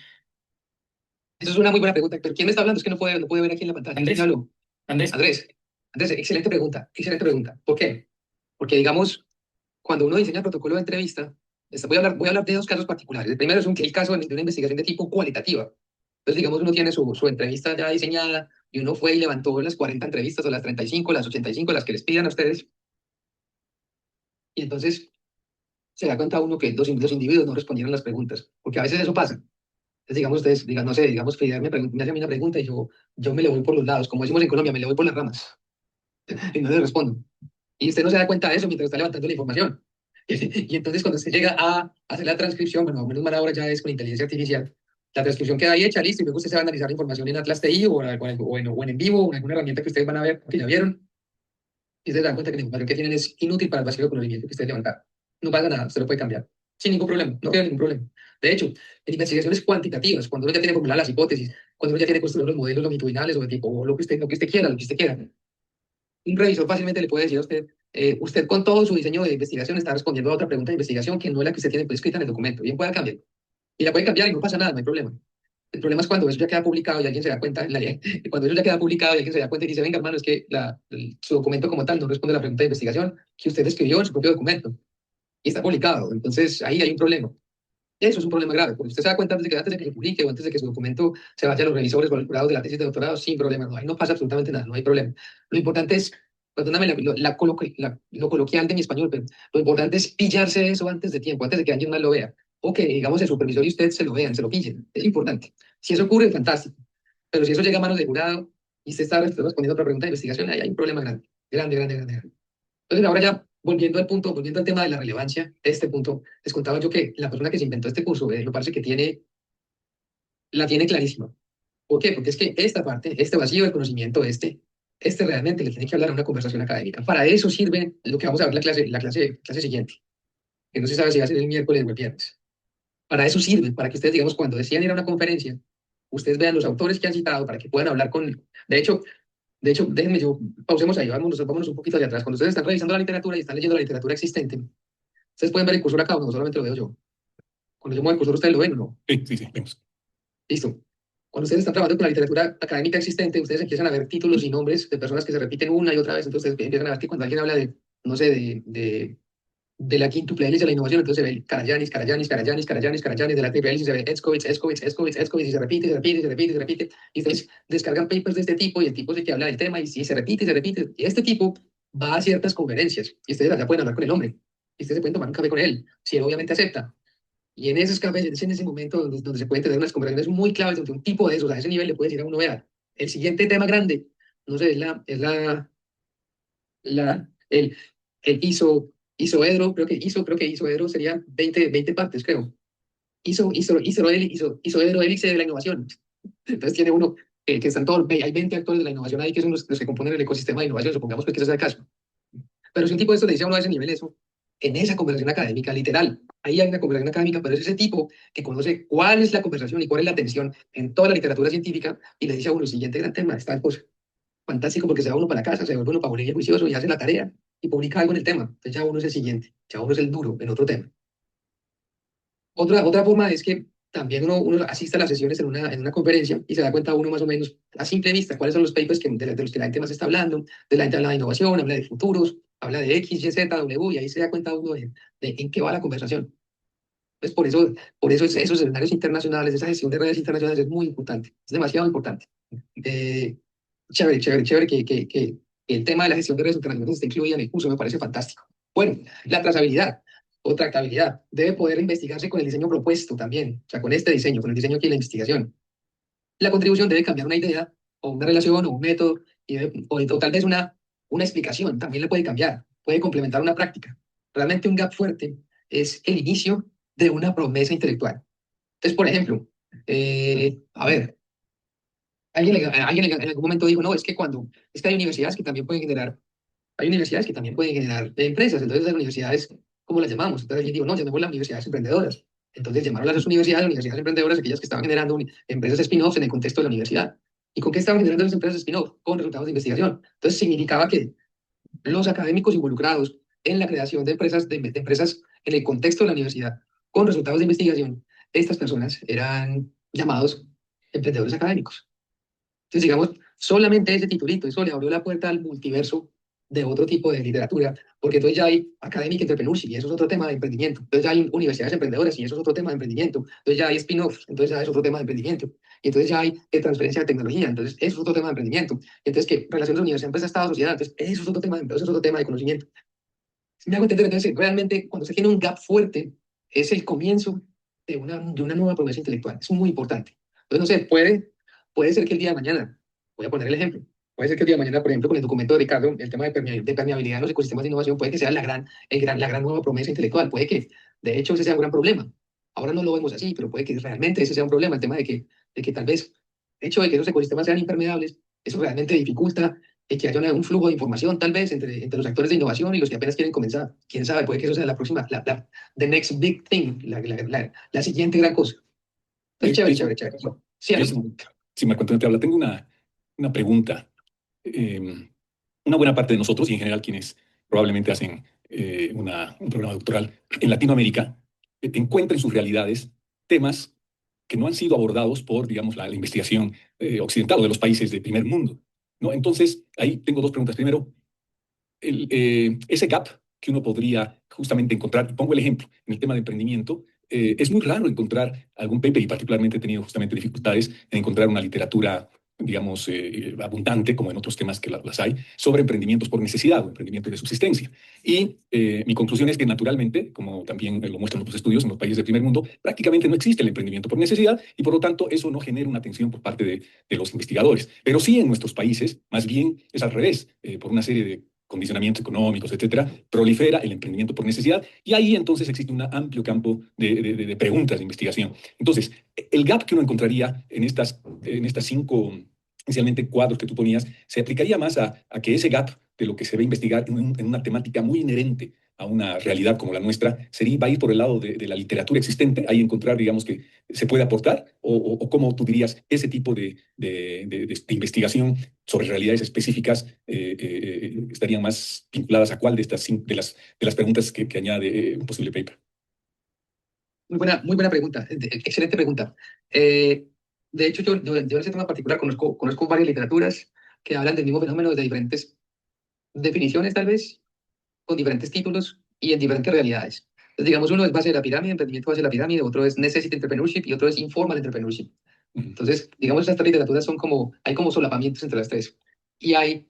Eso es una muy buena pregunta, pero ¿quién me está hablando? Es que no puede ver aquí en la pantalla. ¿Quién me
Andrés,
habló?
Andrés.
Andrés. Andrés, excelente pregunta, excelente pregunta. ¿Por qué? Porque, digamos, cuando uno diseña protocolo de entrevista, voy a hablar de dos casos particulares. El primero es el caso de una investigación de tipo cualitativa. Entonces, digamos, uno tiene su entrevista ya diseñada y uno fue y levantó las 40 entrevistas o las 35, las 85, las que les pidan a ustedes. Y entonces se da cuenta uno que los individuos no respondieron las preguntas, porque a veces eso pasa. Entonces, digamos, ustedes, no sé, digamos, Fidel me hace a mí una pregunta y yo me le voy por los lados, como decimos en Colombia, me le voy por las ramas y no le respondo. Y usted no se da cuenta de eso mientras está levantando la información. Y entonces cuando usted llega a hacer la transcripción, bueno, menos mal ahora ya es con inteligencia artificial, la transcripción queda ahí hecha, listo, y luego usted se va a analizar la información en Atlas TI o en vivo o en alguna herramienta que ustedes van a ver, que ya vieron, y se dan cuenta que la información que tienen es inútil para el vacío de conocimiento que ustedes levantaron. No pasa nada, usted lo puede cambiar, sin ningún problema, no tiene ningún problema. De hecho, en investigaciones cuantitativas, cuando uno ya tiene formuladas las hipótesis, cuando uno ya tiene construidos los modelos longitudinales o de tipo, o lo que usted quiera, lo que usted quiera, un revisor fácilmente le puede decir a usted, usted con todo su diseño de investigación está respondiendo a otra pregunta de investigación que no es la que usted tiene escrita en el documento. Bien, puede cambiar. Y la puede cambiar y no pasa nada, no hay problema. El problema es cuando eso ya queda publicado y alguien se da cuenta, cuando eso ya queda publicado y alguien se da cuenta y dice, venga, hermano, es que su documento como tal no responde a la pregunta de investigación que usted escribió en su propio documento y está publicado. Entonces, ahí hay un problema. Eso es un problema grave, porque usted se da cuenta antes de que se publique o antes de que su documento se vaya a los revisores o a los jurados de la tesis de doctorado, sin problema, no, ahí no pasa absolutamente nada, no hay problema. Lo importante es, perdóname lo coloquial de mi español, pero lo importante es pillarse eso antes de tiempo, antes de que alguien más lo vea, o que, digamos, el supervisor y usted se lo vean, se lo pillen, es importante. Si eso ocurre, fantástico, pero si eso llega a manos de jurado y usted está respondiendo a otra pregunta de investigación, ahí hay un problema grande, grande, grande, grande, grande. Entonces, ahora ya, volviendo al tema de la relevancia de este punto, les contaba yo que la persona que se inventó este curso, me parece que la tiene clarísima. ¿Por qué? Porque es que esta parte, este vacío de conocimiento, este realmente le tiene que hablar a una conversación académica. Para eso sirve lo que vamos a ver la clase siguiente, que no se sabe si va a ser el miércoles o el viernes. Para eso sirve, para que ustedes, digamos, cuando decían ir a una conferencia, ustedes vean los autores que han citado para que puedan hablar con... De hecho, déjenme pausemos ahí, vámonos un poquito hacia atrás. Cuando ustedes están revisando la literatura y están leyendo la literatura existente, ustedes pueden ver el cursor acá o no, solamente lo veo yo. Cuando yo muevo el cursor, ¿ustedes lo ven o no?
Sí, sí, sí, vemos.
Listo. Cuando ustedes están trabajando con la literatura académica existente, ustedes empiezan a ver títulos y nombres de personas que se repiten una y otra vez. Entonces ustedes empiezan a ver que cuando alguien habla de, no sé, de la quíntuple hélice de la innovación, entonces se ve Karajanis, de la triple hélice se ve Escovitz, y se repite, y ustedes descargan papers de este tipo, y el tipo es el que habla del tema, y si se repite, y este tipo va a ciertas conferencias, y ustedes allá pueden hablar con el hombre, y ustedes se pueden tomar un café con él, si él obviamente acepta. Y en esos cafés, es en ese momento donde se pueden tener unas conversaciones muy claves, donde un tipo de esos, a ese nivel, le puede decir a uno, vea, el siguiente tema grande, no sé, el isoedro, creo que isoedro sería 20 partes, creo. Isoedro hélice de la innovación. Entonces tiene uno que están todos, hay 20 actores de la innovación ahí que son los que componen el ecosistema de innovación, supongamos que ese sea el caso. Pero si un tipo de esto le dice a uno a ese nivel eso, en esa conversación académica, literal, ahí hay una conversación académica, pero es ese tipo que conoce cuál es la conversación y cuál es la tensión en toda la literatura científica y le dice a uno, el siguiente gran tema está cosa. Fantástico porque se va uno para la casa, se vuelve uno para Bolivia juicioso y hace la tarea y publica algo en el tema. Entonces ya uno es el siguiente, ya uno es el duro en otro tema. Otra forma es que también uno asista a las sesiones en una conferencia y se da cuenta uno más o menos a simple vista cuáles son los papers de los que la gente más está hablando, de la gente habla de innovación, habla de futuros, habla de X, Y, Z, W, y ahí se da cuenta uno de en qué va la conversación. Pues por eso esos escenarios internacionales, esa gestión de redes internacionales es muy importante, es demasiado importante. Eh, chévere que el tema de la gestión de redes internacionales esté incluida en el curso, me parece fantástico. Bueno, la trazabilidad o tractabilidad debe poder investigarse con el diseño propuesto también, o sea, con este diseño, con el diseño aquí de la investigación. La contribución debe cambiar una idea o una relación o un método o tal vez una explicación, también le puede cambiar, puede complementar una práctica. Realmente un gap fuerte es el inicio de una promesa intelectual. Entonces, por ejemplo, a ver, alguien en algún momento dijo, no, es que hay universidades que también pueden generar, empresas, entonces las universidades, ¿cómo las llamamos? Entonces alguien dijo, no, llamemos las universidades emprendedoras. Entonces llamaron a las universidades emprendedoras, aquellas que estaban generando empresas spin-offs en el contexto de la universidad. ¿Y con qué estaban generando las empresas spin-off? Con resultados de investigación. Entonces significaba que los académicos involucrados en la creación de empresas en el contexto de la universidad, con resultados de investigación, estas personas eran llamados emprendedores académicos. Entonces, digamos, solamente ese titulito, eso le abrió la puerta al multiverso de otro tipo de literatura, porque entonces ya hay academic entrepreneurship, y eso es otro tema de emprendimiento. Entonces ya hay universidades emprendedoras, y eso es otro tema de emprendimiento. Entonces ya hay spin-offs, entonces ya es otro tema de emprendimiento. Y entonces ya hay transferencia de tecnología, entonces eso es otro tema de emprendimiento. Y entonces, ¿qué? Relaciones de universidad, empresa, Estado, sociedad, entonces eso es otro tema eso es otro tema de conocimiento. Si me hago entender, entonces realmente cuando se tiene un gap fuerte, es el comienzo de una nueva promesa intelectual. Es muy importante. Entonces, no sé, puede ser que el día de mañana, voy a poner el ejemplo, puede ser que el día de mañana, por ejemplo, con el documento de Ricardo, el tema de permeabilidad en los ecosistemas de innovación, puede que sea la gran nueva promesa intelectual. Puede que, de hecho, ese sea un gran problema. Ahora no lo vemos así, pero puede que realmente ese sea un problema, el tema de que tal vez el hecho de que esos ecosistemas sean impermeables, eso realmente dificulta que haya un flujo de información, tal vez, entre los actores de innovación y los que apenas quieren comenzar. Quién sabe, puede que eso sea la próxima, the next big thing, la siguiente gran cosa. Entonces, chévere. Sí,
Sí, Marco Antonio te habla. Tengo una pregunta. Una buena parte de nosotros y en general quienes probablemente hacen un programa doctoral en Latinoamérica encuentran en sus realidades temas que no han sido abordados por, digamos, la investigación occidental o de los países de primer mundo, ¿no? Entonces, ahí tengo dos preguntas. Primero, ese gap que uno podría justamente encontrar, pongo el ejemplo, en el tema de emprendimiento, es muy raro encontrar algún paper, y particularmente he tenido justamente dificultades en encontrar una literatura, digamos, abundante, como en otros temas que las hay, sobre emprendimientos por necesidad o emprendimientos de subsistencia. Y mi conclusión es que naturalmente, como también lo muestran otros estudios en los países del primer mundo, prácticamente no existe el emprendimiento por necesidad y por lo tanto eso no genera una atención por parte de los investigadores. Pero sí en nuestros países, más bien es al revés, por una serie de condicionamientos económicos, etcétera, prolifera el emprendimiento por necesidad y ahí entonces existe un amplio campo de preguntas de investigación. Entonces, el gap que uno encontraría en estas 5, esencialmente cuadros que tú ponías, se aplicaría más a que ese gap de lo que se va a investigar en una temática muy inherente a una realidad como la nuestra, va a ir por el lado de la literatura existente, ahí encontrar, digamos, que se puede aportar, o cómo tú dirías, ese tipo de investigación sobre realidades específicas estarían más vinculadas a cuál de las preguntas que añade un posible paper.
Muy buena pregunta, excelente pregunta. De hecho, yo en ese tema particular conozco varias literaturas que hablan del mismo fenómeno de diferentes definiciones, tal vez, con diferentes títulos, y en diferentes realidades. Entonces, digamos, uno es base de la pirámide, emprendimiento base de la pirámide, otro es necessity entrepreneurship y otro es informal entrepreneurship. Entonces, digamos, estas tres literaturas son como, hay como solapamientos entre las tres. Sí hay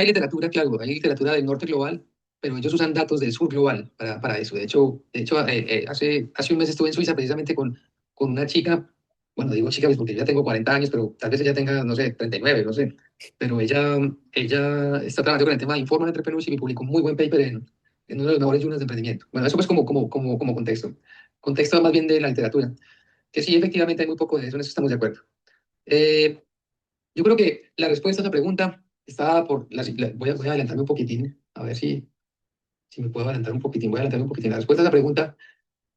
literatura, claro, hay literatura del norte global, pero ellos usan datos del sur global para eso. Hace un mes estuve en Suiza precisamente con una chica, bueno, digo chica pues porque yo ya tengo 40 años, pero tal vez ella tenga, no sé, 39, no sé. Pero ella está trabajando con el tema de Informal Entrepreneurship y publicó un muy buen paper en uno de los mejores journals de emprendimiento. Bueno, eso pues como contexto. Contexto más bien de la literatura, que sí, efectivamente hay muy poco de eso, en eso estamos de acuerdo. Eh, yo creo que la respuesta a esa pregunta está voy a adelantarme un poquitín, a ver si me puedo adelantar un poquitín, voy a adelantarme un poquitín. La respuesta a esa pregunta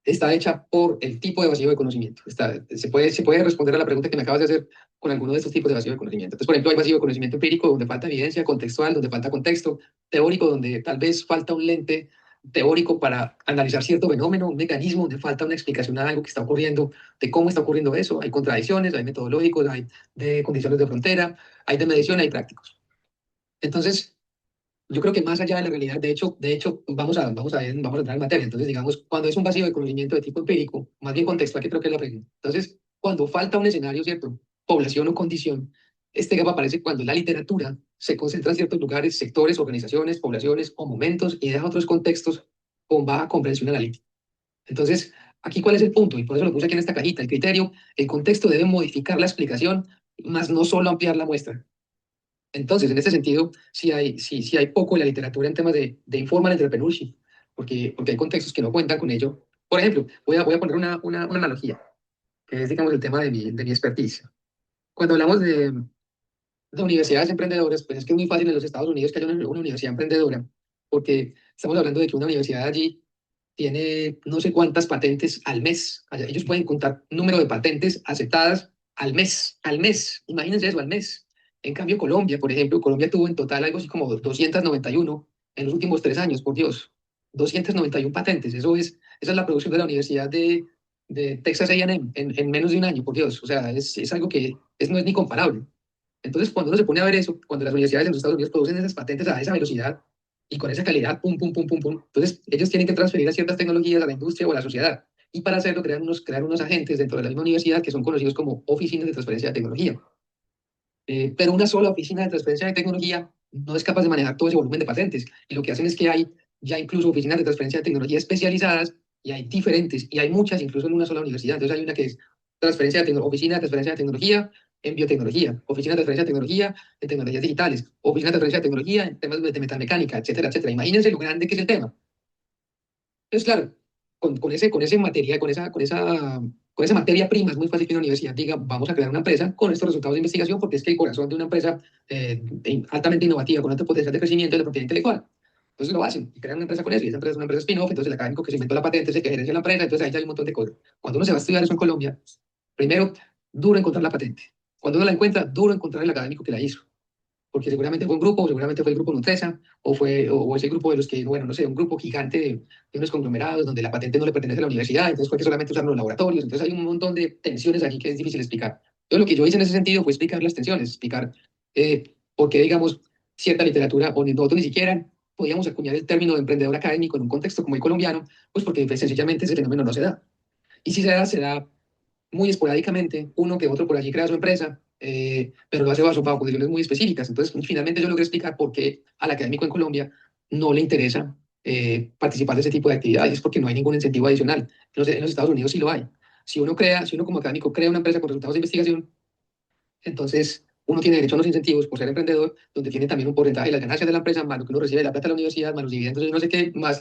está hecha por el tipo de vacío de conocimiento. Se puede responder a la pregunta que me acabas de hacer con alguno de estos tipos de vacío de conocimiento. Entonces, por ejemplo, hay vacío de conocimiento empírico donde falta evidencia, contextual donde falta contexto, teórico donde tal vez falta un lente teórico para analizar cierto fenómeno, un mecanismo donde falta una explicación a algo que está ocurriendo, de cómo está ocurriendo eso. Hay contradicciones, hay metodológicos, hay de condiciones de frontera, hay de medición, hay prácticos. Entonces, yo creo que más allá de la realidad, de hecho vamos a entrar en materia. Entonces, digamos, cuando es un vacío de conocimiento de tipo empírico, más bien contextual, que creo que es la pregunta. Entonces, cuando falta un escenario, ¿cierto? Población o condición, este gap aparece cuando la literatura se concentra en ciertos lugares, sectores, organizaciones, poblaciones o momentos y deja otros contextos con baja comprensión analítica. Entonces, aquí cuál es el punto, y por eso lo puse aquí en esta cajita, el criterio, el contexto debe modificar la explicación, más no solo ampliar la muestra. Entonces, en este sentido, sí hay poco en la literatura en temas de informal entrepreneurship, porque hay contextos que no cuentan con ello. Por ejemplo, voy a poner una analogía, que es, digamos, el tema de mi expertise. Cuando hablamos de universidades emprendedoras, pues es que es muy fácil en los Estados Unidos que haya una universidad emprendedora, porque estamos hablando de que una universidad allí tiene no sé cuántas patentes al mes. Ellos pueden contar número de patentes aceptadas al mes. Imagínense eso, al mes. En cambio, Colombia, por ejemplo, Colombia tuvo en total algo así como 291 en los últimos 3 años, por Dios. 291 patentes. Esa es la producción de la Universidad de Texas A&M en menos de un año, por Dios. O sea, es algo que no es ni comparable. Entonces, cuando uno se pone a ver eso, cuando las universidades en los Estados Unidos producen esas patentes a esa velocidad y con esa calidad, pum, pum, pum, pum, pum, entonces ellos tienen que transferir a ciertas tecnologías a la industria o a la sociedad. Y para hacerlo, crear unos agentes dentro de la misma universidad que son conocidos como oficinas de transferencia de tecnología. Pero una sola oficina de transferencia de tecnología no es capaz de manejar todo ese volumen de patentes. Y lo que hacen es que hay ya incluso oficinas de transferencia de tecnología especializadas y hay diferentes, y hay muchas incluso en una sola universidad. Entonces hay una que es oficina de transferencia de tecnología en biotecnología, oficina de transferencia de tecnología en tecnologías digitales, oficina de transferencia de tecnología en temas de metamecánica, etcétera, etcétera. Imagínense lo grande que es el tema. Entonces, claro, con esa materia prima es muy fácil que una universidad diga, vamos a crear una empresa con estos resultados de investigación, porque es que el corazón de una empresa altamente innovativa, con alto potencial de crecimiento es la propiedad intelectual. Entonces lo hacen y crean una empresa con eso, y esa empresa es una empresa spin-off, entonces el académico que se inventó la patente es el que gerencia la empresa, entonces ahí ya hay un montón de cosas. Cuando uno se va a estudiar eso en Colombia, primero, duro encontrar la patente. Cuando uno la encuentra, duro encontrar el académico que la hizo, porque seguramente fue un grupo, seguramente fue el grupo Nutresa, o es el grupo de los que, bueno, no sé, un grupo gigante de unos conglomerados donde la patente no le pertenece a la universidad, entonces fue que solamente usaron los laboratorios, entonces hay un montón de tensiones aquí que es difícil explicar. Entonces lo que yo hice en ese sentido fue explicar las tensiones, explicar por qué, digamos, cierta literatura, o nosotros ni siquiera podíamos acuñar el término de emprendedor académico en un contexto como el colombiano, pues porque pues, sencillamente ese fenómeno no se da. Y si se da muy esporádicamente, uno que otro por allí crea su empresa, pero lo hace bajo condiciones muy específicas. Entonces, finalmente yo logré explicar por qué al académico en Colombia no le interesa participar de ese tipo de actividades, porque no hay ningún incentivo adicional. En los Estados Unidos sí lo hay. Si uno como académico crea una empresa con resultados de investigación, entonces uno tiene derecho a unos incentivos por ser emprendedor, donde tiene también un porcentaje de las ganancias de la empresa, más lo que uno recibe de la plata de la universidad, más los dividendos, yo no sé qué, más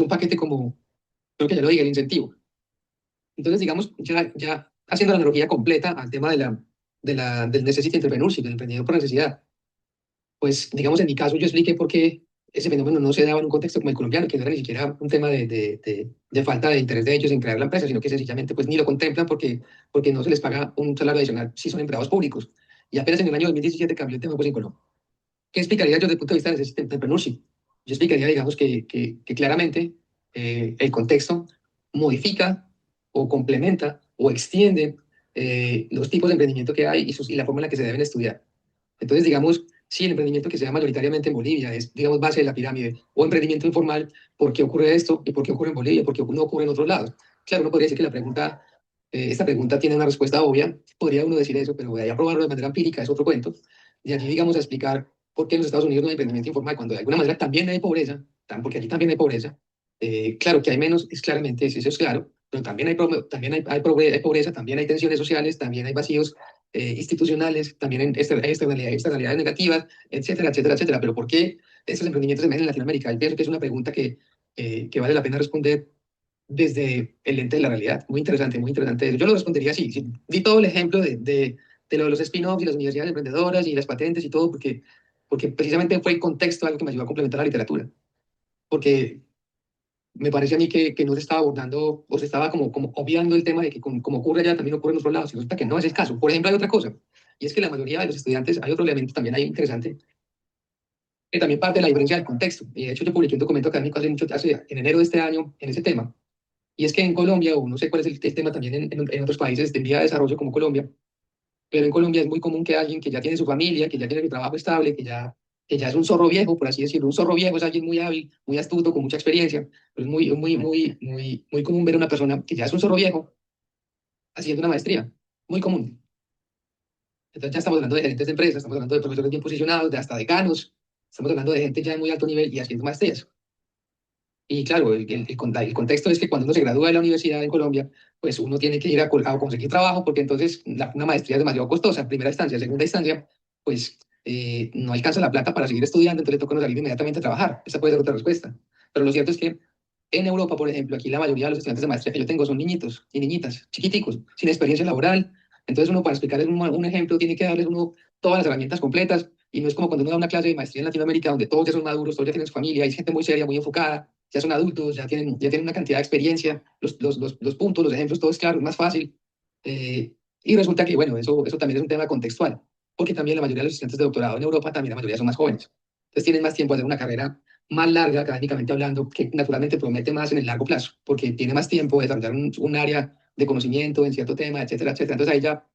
un paquete como, creo que ya lo dije, el incentivo. Entonces, digamos, ya haciendo la analogía completa al tema del necessity entrepreneurship, del emprendedor por necesidad, pues, digamos, en mi caso yo expliqué por qué ese fenómeno no se daba en un contexto como el colombiano, que no era ni siquiera un tema de falta de interés de ellos en crear la empresa, sino que sencillamente pues ni lo contemplan porque no se les paga un salario adicional si son empleados públicos. Y apenas en el año 2017 cambió el tema pues en Colombia. ¿Qué explicaría yo desde el punto de vista de necessity entrepreneurship? Yo explicaría, digamos, que claramente el contexto modifica o complementa o extiende los tipos de emprendimiento que hay y la forma en la que se deben estudiar. Entonces, digamos, si el emprendimiento que se da mayoritariamente en Bolivia es, digamos, base de la pirámide, o emprendimiento informal, ¿por qué ocurre esto y por qué ocurre en Bolivia, por qué no ocurre en otros lados? Claro, uno podría decir que esta pregunta tiene una respuesta obvia, podría uno decir eso, pero de ahí a probarlo de manera empírica es otro cuento. De allí, digamos, a explicar por qué en los Estados Unidos no hay emprendimiento informal, cuando de alguna manera también hay pobreza, porque allí también hay pobreza. Claro que hay menos, es claramente, eso es claro, pero también hay pobreza, también hay tensiones sociales, también hay vacíos institucionales, también en externalidades negativas, etcétera, etcétera, etcétera. Pero ¿por qué estos emprendimientos se ven en Latinoamérica? Yo pienso que es una pregunta que vale la pena responder desde el lente de la realidad. Muy interesante, muy interesante. Yo lo respondería así. Di todo el ejemplo de lo de los spin-offs y las universidades emprendedoras y las patentes y todo, porque precisamente fue el contexto algo que me ayudó a complementar la literatura. Porque me parece a mí que no se estaba abordando o se estaba como obviando el tema de que como ocurre allá también ocurre en otros lados. Y resulta que no es el caso. Por ejemplo, hay otra cosa. Y es que la mayoría de los estudiantes, hay otro elemento también ahí interesante, que también parte de la diferencia del contexto. Y de hecho yo publiqué un documento académico en enero de este año en ese tema. Y es que en Colombia, o no sé cuál es el tema también en otros países de vía de desarrollo como Colombia, pero en Colombia es muy común que alguien que ya tiene su familia, que ya tiene su trabajo estable, que ya es un zorro viejo, por así decirlo. Un zorro viejo es alguien muy hábil, muy astuto, con mucha experiencia. Pero es muy común ver a una persona que ya es un zorro viejo haciendo una maestría. Muy común. Entonces ya estamos hablando de gerentes de empresas, estamos hablando de profesores bien posicionados, de hasta decanos, estamos hablando de gente ya de muy alto nivel y haciendo maestrías. Y claro, el contexto es que cuando uno se gradúa de la universidad en Colombia, pues uno tiene que ir a conseguir trabajo, porque entonces una maestría es demasiado costosa, en primera instancia. En segunda instancia, pues no alcanza la plata para seguir estudiando, entonces le toca a uno salir inmediatamente a trabajar. Esa puede ser otra respuesta. Pero lo cierto es que en Europa, por ejemplo, aquí la mayoría de los estudiantes de maestría que yo tengo son niñitos y niñitas, chiquiticos, sin experiencia laboral. Entonces uno para explicarles un ejemplo tiene que darles uno todas las herramientas completas, y no es como cuando uno da una clase de maestría en Latinoamérica donde todos ya son maduros, todos ya tienen su familia, hay gente muy seria, muy enfocada, ya son adultos, ya tienen una cantidad de experiencia, los puntos, los ejemplos, todo es claro, es más fácil. Y resulta que, bueno, eso también es un tema contextual, porque también la mayoría de los estudiantes de doctorado en Europa, también la mayoría son más jóvenes. Entonces tienen más tiempo de hacer una carrera más larga, académicamente hablando, que naturalmente promete más en el largo plazo, porque tiene más tiempo de desarrollar un área de conocimiento en cierto tema, etcétera, etcétera. Entonces ahí ya,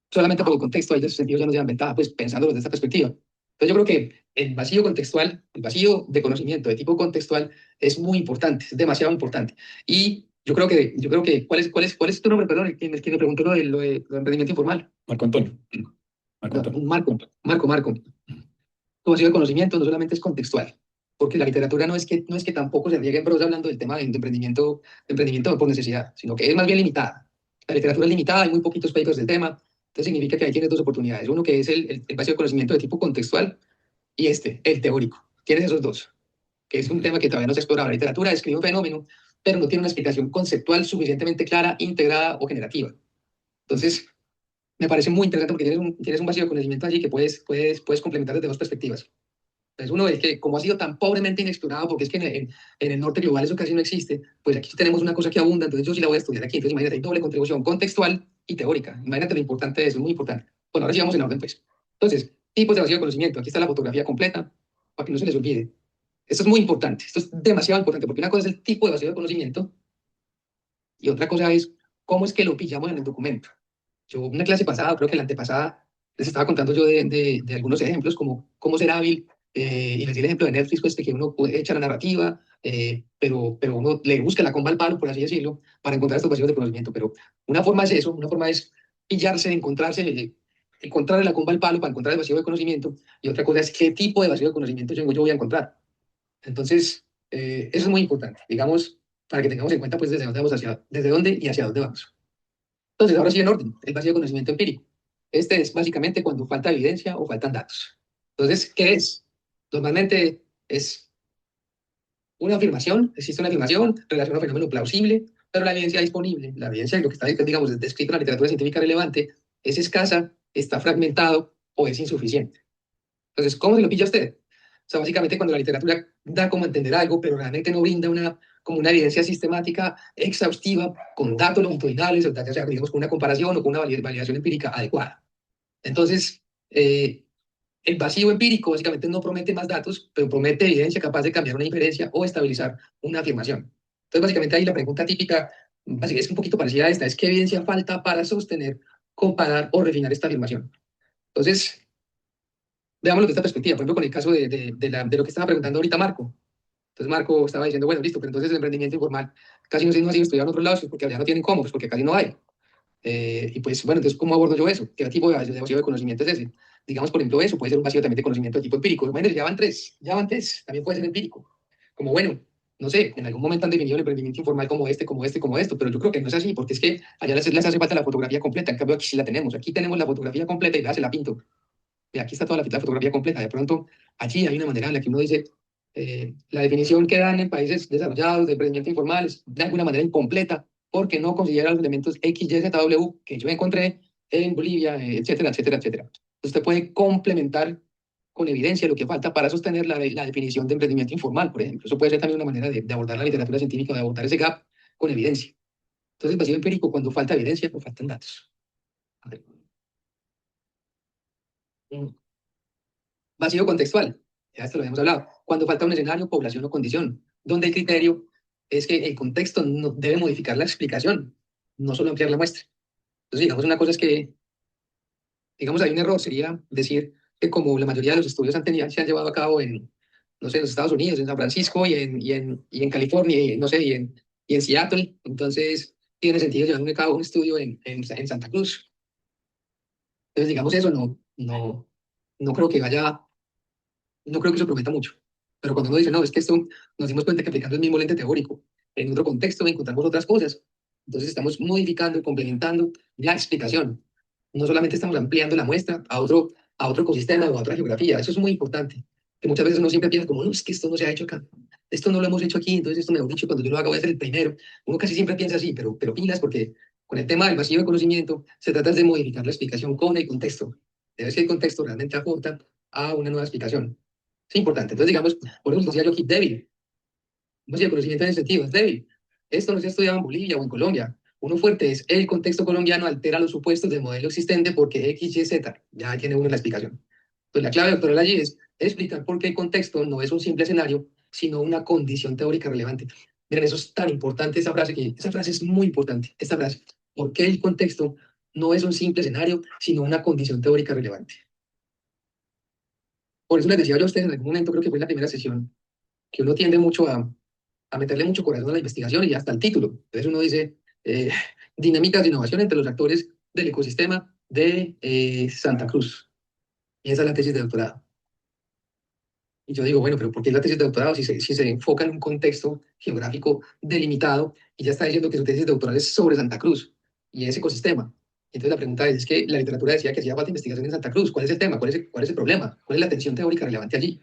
solamente por el contexto, ahí de ese sentido ya nos llevan ventaja, pues pensándolo desde esta perspectiva. Entonces yo creo que el vacío contextual, el vacío de conocimiento de tipo contextual es muy importante, es demasiado importante. Y yo creo que ¿cuál es tu nombre? Perdón, quien me preguntó lo de emprendimiento informal.
Marco Antonio. Marco
No,
Antonio.
Marco. Tu vacío de conocimiento no solamente es contextual, porque la literatura no es que tampoco se riegue en prosa hablando del tema de emprendimiento por necesidad, sino que es más bien limitada. La literatura es limitada, hay muy poquitos papers del tema, entonces significa que ahí tienes dos oportunidades. Uno que es el vacío de conocimiento de tipo contextual y el teórico. Tienes esos dos, que es un tema que todavía no se ha explorado. La literatura describe un fenómeno, pero no tiene una explicación conceptual suficientemente clara, integrada o generativa. Entonces, me parece muy interesante porque tienes un vacío de conocimiento allí que puedes complementar desde dos perspectivas. Entonces uno ve que como ha sido tan pobremente inexplorado, porque es que en el norte global eso casi no existe, pues aquí tenemos una cosa que abunda, entonces yo sí la voy a estudiar aquí. Entonces imagínate, hay doble contribución contextual y teórica. Imagínate lo importante de eso, es muy importante. Bueno, ahora sí vamos en orden, pues. Entonces, tipos de vacío de conocimiento. Aquí está la fotografía completa, para que no se les olvide. Esto es muy importante, esto es demasiado importante, porque una cosa es el tipo de vacío de conocimiento y otra cosa es cómo es que lo pillamos en el documento. Yo, una clase pasada, creo que la antepasada, les estaba contando yo de algunos ejemplos, como cómo ser hábil, y les di el ejemplo de Netflix, pues, de que uno puede echar la narrativa, pero uno le busca la comba al palo, por así decirlo, para encontrar estos vacíos de conocimiento. Pero una forma es eso, una forma es pillarse, encontrar la comba al palo para encontrar el vacío de conocimiento, y otra cosa es qué tipo de vacío de conocimiento yo voy a encontrar. Entonces, eso es muy importante, digamos, para que tengamos en cuenta, pues, desde dónde y hacia dónde vamos. Entonces, ahora sí en orden, el vacío de conocimiento empírico. Este es básicamente cuando falta evidencia o faltan datos. Entonces, ¿qué es? Normalmente es una afirmación, existe una afirmación, relaciona a un fenómeno plausible, pero la evidencia disponible, la evidencia, lo que está, digamos, descrito en la literatura científica relevante, es escasa, está fragmentado o es insuficiente. Entonces, ¿cómo se lo pilla usted? O sea, básicamente cuando la literatura da como a entender algo, pero realmente no brinda como una evidencia sistemática exhaustiva con datos longitudinales, o sea, digamos, con una comparación o con una validación empírica adecuada. Entonces, el vacío empírico básicamente no promete más datos, pero promete evidencia capaz de cambiar una inferencia o estabilizar una afirmación. Entonces, básicamente ahí la pregunta típica, es un poquito parecida a esta, es ¿qué evidencia falta para sostener, comparar o refinar esta afirmación? Entonces, Veámoslo desde esta perspectiva, por ejemplo, con el caso de lo que estaba preguntando ahorita Marco. Entonces Marco estaba diciendo, bueno, listo, pero entonces el emprendimiento informal casi no ha sido estudiado en otros lados, pues porque allá no tienen cómo, pues porque casi no hay. Y pues, bueno, entonces, ¿cómo abordo yo eso? ¿Qué tipo de vacío de conocimiento es ese? Digamos, por ejemplo, eso puede ser un vacío también de conocimiento de tipo empírico. Bueno, ya van tres, también puede ser empírico. Como, bueno, no sé, en algún momento han definido el emprendimiento informal como este, como este, como esto, pero yo creo que no es así, porque es que allá les hace falta la fotografía completa, en cambio aquí sí la tenemos. Aquí tenemos la fotografía completa y ya se la pinto. Y aquí está toda la fotografía completa. De pronto, allí hay una manera en la que uno dice, la definición que dan en países desarrollados de emprendimiento informal es de alguna manera incompleta, porque no considera los elementos X, Y, Z, W que yo encontré en Bolivia, etcétera, etcétera, etcétera. Entonces, usted puede complementar con evidencia lo que falta para sostener la definición de emprendimiento informal, por ejemplo. Eso puede ser también una manera de abordar la literatura científica, de abordar ese gap con evidencia. Entonces, vacío empírico, cuando falta evidencia, pues faltan datos. A ver. Vacío contextual, ya esto lo habíamos hablado. Cuando falta un escenario, población o condición, donde el criterio es que el contexto no debe modificar la explicación, no solo ampliar la muestra. Entonces, digamos, una cosa es que, digamos, hay un error, sería decir que como la mayoría de los estudios se han llevado a cabo en, no sé, en los Estados Unidos, en San Francisco y en California, y, no sé, y en Seattle, entonces tiene sentido llevar a cabo un estudio en Santa Cruz. Entonces, digamos, eso no creo que vaya, no creo que eso prometa mucho. Pero cuando uno dice, no, es que esto nos dimos cuenta que aplicando el mismo lente teórico, en otro contexto encontramos otras cosas. Entonces estamos modificando y complementando la explicación. No solamente estamos ampliando la muestra a otro ecosistema o a otra geografía. Eso es muy importante. Que muchas veces uno siempre piensa como, no, es que esto no se ha hecho acá. Esto no lo hemos hecho aquí, entonces esto me lo dicho, cuando yo lo haga voy a ser el primero. Uno casi siempre piensa así, pero pilas porque con el tema del vacío de conocimiento se trata de modificar la explicación con el contexto. Debe ser el contexto realmente aporta a una nueva explicación. Es importante. Entonces, digamos, por eso decía yo aquí, débil. No sé, el conocimiento en ese sentido es débil. Esto no se ha estudiado en Bolivia o en Colombia. Uno fuerte es el contexto colombiano altera los supuestos del modelo existente porque X, Y, Z. Ya tiene uno la explicación. Entonces, la clave doctoral allí es explicar por qué el contexto no es un simple escenario, sino una condición teórica relevante. Miren, eso es tan importante, esa frase es muy importante. Esta frase, ¿por qué el contexto no es un simple escenario, sino una condición teórica relevante? Por eso les decía yo a ustedes en algún momento, creo que fue en la primera sesión, que uno tiende mucho a meterle mucho corazón a la investigación y hasta el título. Entonces uno dice, eh, dinámicas de innovación entre los actores del ecosistema de Santa Cruz. Y esa es la tesis de doctorado. Y yo digo, bueno, pero ¿por qué la tesis de doctorado si se enfoca en un contexto geográfico delimitado y ya está diciendo que su tesis de doctorado es sobre Santa Cruz y ese ecosistema? Entonces la pregunta es que la literatura decía que hacía falta investigación en Santa Cruz. ¿Cuál es el tema? ¿Cuál es el problema? ¿Cuál es la tensión teórica relevante allí?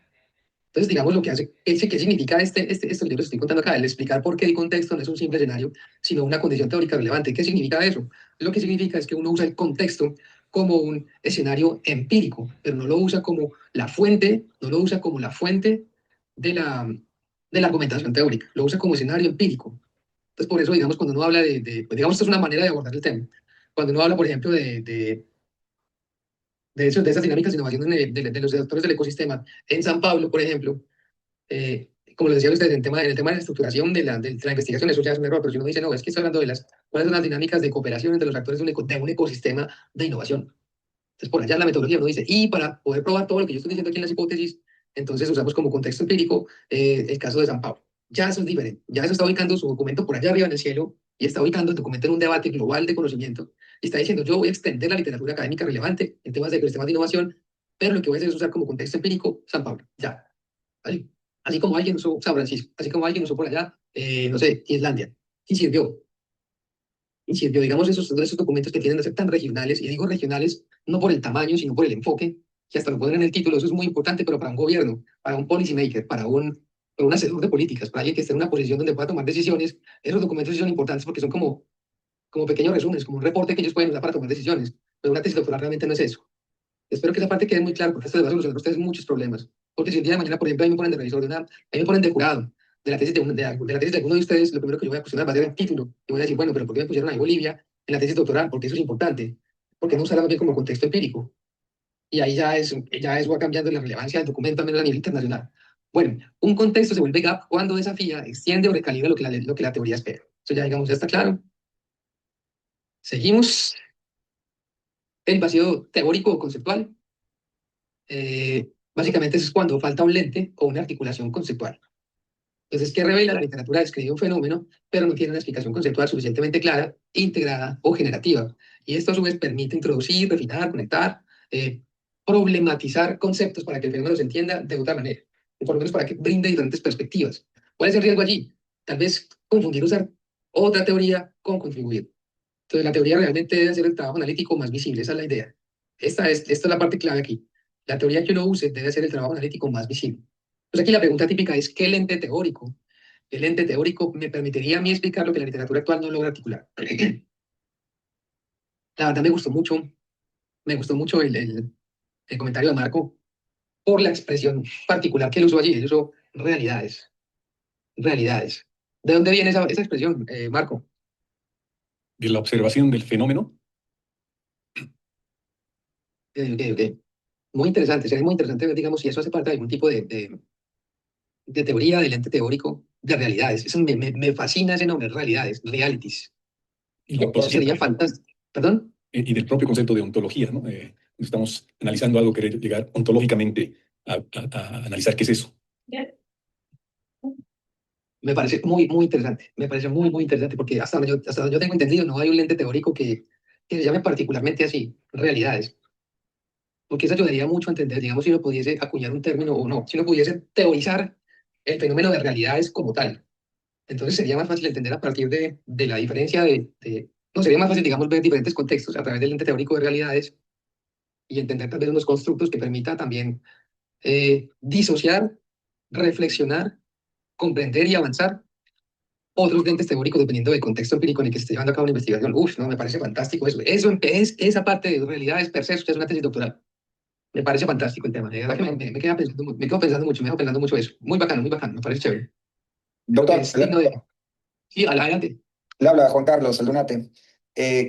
Entonces, digamos, lo que hace, ¿qué significa esto que yo les estoy contando acá? El explicar por qué el contexto no es un simple escenario, sino una condición teórica relevante. ¿Qué significa eso? Lo que significa es que uno usa el contexto como un escenario empírico, pero no lo usa como la fuente, no lo usa como la fuente de la argumentación teórica, lo usa como escenario empírico. Entonces, por eso, digamos, cuando uno habla pues, digamos, esto es una manera de abordar el tema. Cuando uno habla, por ejemplo, de esas dinámicas de innovación de los actores del ecosistema, en San Pablo, por ejemplo, como les decía a ustedes, en el tema de la estructuración de la investigación, eso ya es un error, pero si uno dice, no, es que estoy hablando cuáles son las dinámicas de cooperación entre los actores de un ecosistema de innovación. Entonces, por allá la metodología uno dice, y para poder probar todo lo que yo estoy diciendo aquí en las hipótesis, entonces usamos como contexto empírico el caso de San Pablo. Ya eso es diferente, ya eso está ubicando su documento por allá arriba en el cielo y está ubicando el documento en un debate global de conocimiento y está diciendo, yo voy a extender la literatura académica relevante en temas de innovación, pero lo que voy a hacer es usar como contexto empírico San Pablo. Ya, así, así como alguien usó San Francisco, así como alguien usó por allá, no sé, Islandia, y sirvió. Y sirvió, digamos, esos documentos que tienden a ser tan regionales, y digo regionales no por el tamaño, sino por el enfoque, que hasta lo ponen en el título, eso es muy importante, pero para un gobierno, para un policy maker, para un hacedor de políticas, para alguien que esté en una posición donde pueda tomar decisiones, esos documentos sí son importantes porque son como pequeños resúmenes, como un reporte que ellos pueden usar para tomar decisiones, pero una tesis doctoral realmente no es eso. Espero que esa parte quede muy clara, porque esto les va a solucionar a ustedes muchos problemas. Porque si el día de mañana, por ejemplo, ahí me ponen de revisor ahí me ponen de jurado de la tesis de la tesis de alguno de ustedes, lo primero que yo voy a cuestionar va a ser el título. Y voy a decir, bueno, pero ¿por qué me pusieron ahí Bolivia en la tesis doctoral? Porque eso es importante. Porque no usarla bien como contexto empírico. Y ahí ya es va cambiando la relevancia del documento, al menos a nivel internacional. Bueno, un contexto se vuelve gap cuando desafía, extiende o recalibra lo que la teoría espera. Eso ya, digamos, ya está claro. Seguimos. El vacío teórico o conceptual. Básicamente eso es cuando falta un lente o una articulación conceptual. Entonces, ¿qué revela? La literatura describe un fenómeno, pero no tiene una explicación conceptual suficientemente clara, integrada o generativa. Y esto a su vez permite introducir, refinar, conectar, problematizar conceptos para que el fenómeno se entienda de otra manera, o por lo menos para que brinde diferentes perspectivas. ¿Cuál es el riesgo allí? Tal vez confundir usar otra teoría con contribuir. Entonces, la teoría realmente debe hacer el trabajo analítico más visible, esa es la idea. Esta es la parte clave aquí. La teoría que uno use debe hacer el trabajo analítico más visible. Pues aquí la pregunta típica es, ¿qué lente teórico? ¿Qué lente teórico me permitiría a mí explicar lo que la literatura actual no logra articular? La verdad me gustó mucho el comentario de Marco por la expresión particular que él usó allí. Él usó realidades, realidades. ¿De dónde viene esa expresión, Marco?
De la observación del fenómeno.
Ok. Muy interesante, sería muy interesante ver, digamos, si eso hace parte de algún tipo de teoría, de lente teórico, de realidades. Eso me fascina ese nombre, realidades, realities.
Y la
Eso
ontología,
sería fantástico. ¿Perdón?
y del propio concepto de ontología, ¿no? Estamos analizando algo, querer llegar ontológicamente a analizar qué es eso.
Me parece muy interesante. Me parece muy interesante porque hasta donde yo tengo entendido no hay un lente teórico que se llame particularmente así, realidades. Porque eso ayudaría mucho a entender, digamos, si uno pudiese acuñar un término o no, si uno pudiese teorizar el fenómeno de realidades como tal. Entonces sería más fácil entender a partir de la diferencia no, sería más fácil, digamos, ver diferentes contextos a través del lente teórico de realidades y entender tal vez unos constructos que permita también disociar, reflexionar, comprender y avanzar otros lentes teóricos dependiendo del contexto empírico en el que se esté llevando a cabo una investigación. Uf, no, me parece fantástico eso. Esa parte de realidades per se, es una tesis doctoral. Me parece fantástico el tema. De verdad que me quedo pensando mucho, me quedo pensando mucho eso. Muy bacano, me parece chévere. Creo que
Doctor,
es digno de... Sí, adelante,
le habla Juan Carlos Aldunate.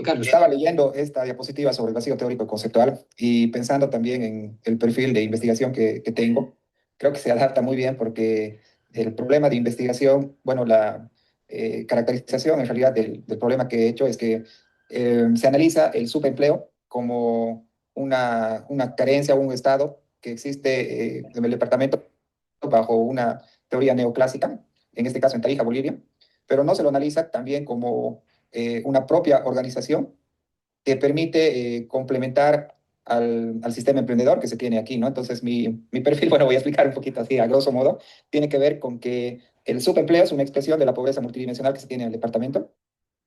Carlos.
Estaba leyendo esta diapositiva sobre el vacío teórico conceptual y pensando también en el perfil de investigación que tengo. Creo que se adapta muy bien porque el problema de investigación, bueno, la caracterización en realidad del problema que he hecho es que se analiza el subempleo como una carencia o un estado que existe en el departamento bajo una teoría neoclásica, en este caso en Tarija, Bolivia, pero no se lo analiza también como una propia organización que permite complementar al sistema emprendedor que se tiene aquí, ¿no? Entonces, mi perfil, bueno, voy a explicar un poquito así, a grosso modo, tiene que ver con que el subempleo es una expresión de la pobreza multidimensional que se tiene en el departamento.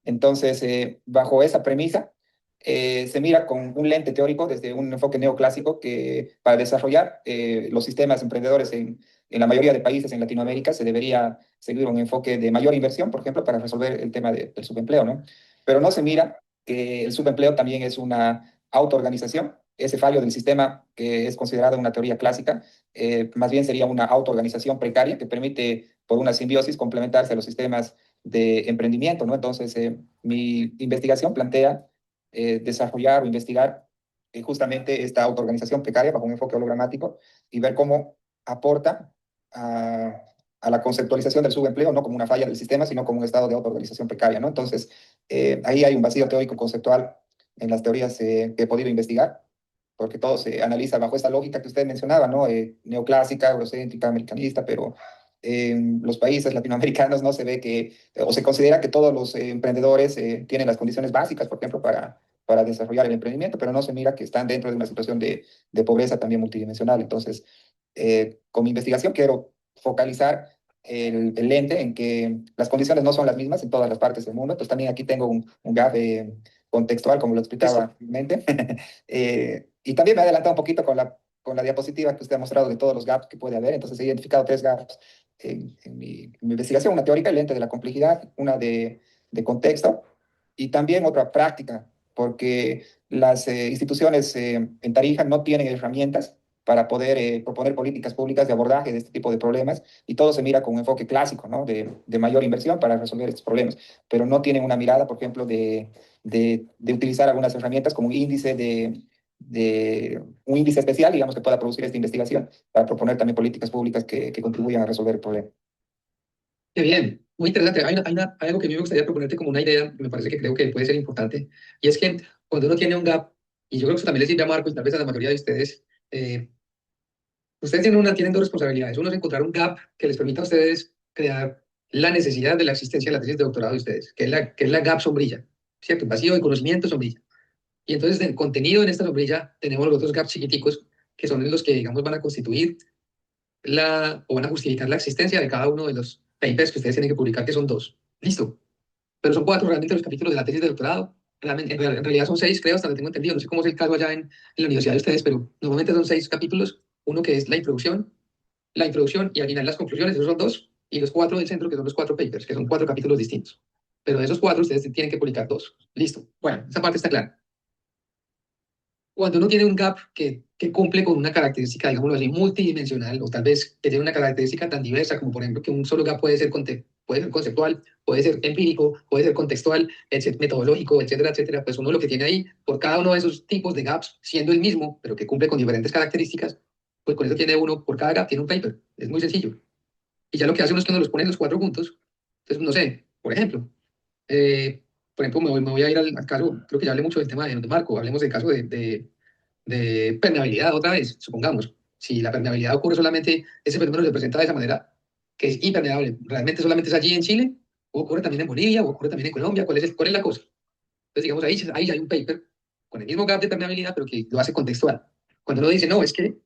Entonces, bajo esa premisa, se mira con un lente teórico desde un enfoque neoclásico que para desarrollar los sistemas emprendedores en la mayoría de países en Latinoamérica se debería seguir un enfoque de mayor inversión, por ejemplo, para resolver el tema del subempleo, ¿no? Pero no se mira que el subempleo también es una autoorganización. Ese fallo del sistema, que es considerado una teoría clásica, más bien sería una autoorganización precaria que permite, por una simbiosis, complementarse a los sistemas de emprendimiento, ¿no? Entonces, mi investigación plantea desarrollar o investigar justamente esta autoorganización precaria bajo un enfoque hologramático y ver cómo aporta a la conceptualización del subempleo, no como una falla del sistema, sino como un estado de autoorganización precaria, ¿no? Entonces, ahí hay un vacío teórico conceptual en las teorías que he podido investigar, porque todo se analiza bajo esta lógica que usted mencionaba, ¿no? Neoclásica, eurocéntrica, americanista, pero en los países latinoamericanos no se ve que, o se considera que todos los emprendedores tienen las condiciones básicas, por ejemplo, para desarrollar el emprendimiento, pero no se mira que están dentro de una situación de pobreza también multidimensional. Entonces, con mi investigación quiero focalizar el lente en que las condiciones no son las mismas en todas las partes del mundo. Entonces, también aquí tengo un gap contextual, como lo explicaba anteriormente. Y también me he adelantado un poquito con la diapositiva que usted ha mostrado de todos los gaps que puede haber. Entonces, he identificado 3 gaps en mi investigación, una teórica, el lente de la complejidad, una de contexto y también otra práctica, porque las instituciones en Tarija no tienen herramientas para poder proponer políticas públicas de abordaje de este tipo de problemas y todo se mira con un enfoque clásico, ¿no? De mayor inversión para resolver estos problemas, pero no tienen una mirada, por ejemplo, de utilizar algunas herramientas como un índice especial, digamos, que pueda producir esta investigación para proponer también políticas públicas que contribuyan a resolver el problema.
Qué bien, muy interesante. Hay algo que a mí me gustaría proponerte como una idea, que me parece que creo que puede ser importante, y es que cuando uno tiene un gap, y yo creo que eso también le sirve a Marco y tal vez a la mayoría de ustedes, Ustedes tienen dos responsabilidades. Uno es encontrar un gap que les permita a ustedes crear la necesidad de la existencia de la tesis de doctorado de ustedes, que es la gap sombrilla, ¿cierto? Vacío de conocimiento sombrilla. Y entonces, el contenido en esta sombrilla, tenemos los otros gaps chiquiticos, que son los que, digamos, van a constituir o van a justificar la existencia de cada uno de los papers que ustedes tienen que publicar, que son dos. Listo. Pero son cuatro realmente los capítulos de la tesis de doctorado. Realmente, en realidad son seis, creo, hasta lo tengo entendido. No sé cómo es el caso allá en la universidad de ustedes, pero normalmente son seis capítulos. Uno que es la introducción y al final las conclusiones, esos son dos. Y los cuatro del centro, que son los cuatro papers, que son cuatro capítulos distintos. Pero de esos cuatro, ustedes tienen que publicar dos. Listo. Bueno, esa parte está clara. Cuando uno tiene un gap que cumple con una característica, digámoslo así, multidimensional, o tal vez que tiene una característica tan diversa como, por ejemplo, que un solo gap puede ser conceptual, puede ser empírico, puede ser contextual, metodológico, etcétera, etcétera, pues uno lo que tiene ahí, por cada uno de esos tipos de gaps, siendo el mismo, pero que cumple con diferentes características, pues con eso tiene uno, por cada gap tiene un paper. Es muy sencillo. Y ya lo que hace uno es que uno los pone los cuatro juntos. Entonces, no sé, eh, por ejemplo, me voy a ir al caso, creo que ya hablé mucho del tema de Marco, hablemos del caso de permeabilidad otra vez, supongamos. Si la permeabilidad ocurre solamente, ese fenómeno se presenta de esa manera, que es impermeable, ¿realmente solamente es allí en Chile? ¿O ocurre también en Bolivia? ¿O ocurre también en Colombia? ¿Cuál es la cosa? Entonces, digamos, ahí ya hay un paper con el mismo gap de permeabilidad, pero que lo hace contextual. Cuando uno dice, no, es que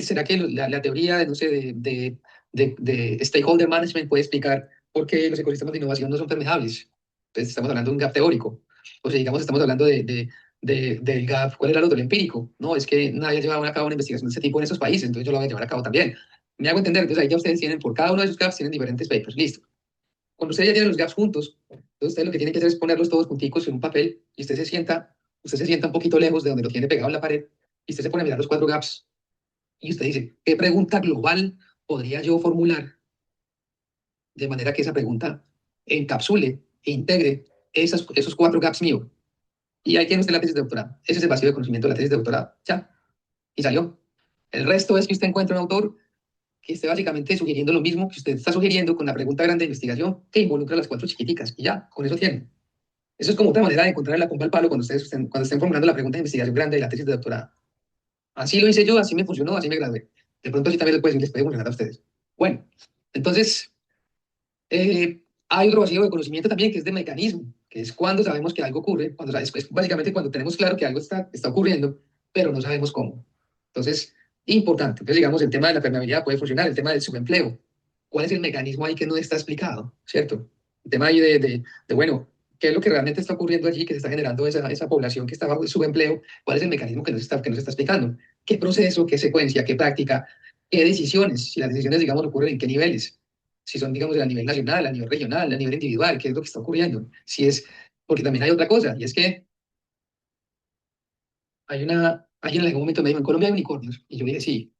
¿será que la teoría de, no sé, de stakeholder management puede explicar por qué los ecosistemas de innovación no son permeables? Entonces, estamos hablando de un gap teórico. O sea, digamos, estamos hablando del gap, ¿cuál era el otro? El empírico. No, es que nadie ha llevado a cabo una investigación de este tipo en esos países, entonces yo lo voy a llevar a cabo también. Me hago entender, entonces ahí ya ustedes tienen, por cada uno de esos gaps, tienen diferentes papers, listo. Cuando ustedes ya tienen los gaps juntos, entonces ustedes lo que tienen que hacer es ponerlos todos junticos en un papel y usted se sienta un poquito lejos de donde lo tiene pegado en la pared y usted se pone a mirar los cuatro gaps y usted dice, ¿qué pregunta global podría yo formular de manera que esa pregunta encapsule e integre esos cuatro gaps míos? Y ahí tiene usted la tesis de doctorado. Ese es el vacío de conocimiento de la tesis de doctorado. Ya, y salió. El resto es que usted encuentra un autor que esté básicamente sugiriendo lo mismo que usted está sugiriendo con la pregunta grande de investigación que involucra las cuatro chiquiticas. Y ya, con eso tienen. Eso es como otra manera de encontrar la pompa al palo cuando estén formulando la pregunta de investigación grande de la tesis de doctorado. Así lo hice yo, así me funcionó, así me gradué. De pronto así también les puede funcionar a ustedes. Bueno, entonces, hay otro vacío de conocimiento también que es de mecanismo, que es cuando sabemos que algo ocurre, es básicamente cuando tenemos claro que algo está ocurriendo, pero no sabemos cómo. Entonces, importante. Entonces, digamos, el tema de la permeabilidad puede funcionar, el tema del subempleo. ¿Cuál es el mecanismo ahí que no está explicado? ¿Cierto? El tema ahí bueno, ¿qué es lo que realmente está ocurriendo allí que se está generando esa población que está bajo el subempleo? ¿Cuál es el mecanismo que nos está explicando? ¿Qué proceso, qué secuencia, qué práctica, qué decisiones? Si las decisiones, digamos, ocurren en qué niveles, si son, digamos, a nivel nacional, a nivel regional, a nivel individual, qué es lo que está ocurriendo. Porque también hay otra cosa, y es que alguien en algún momento me dijo, en Colombia hay unicornios, y yo dije, sí,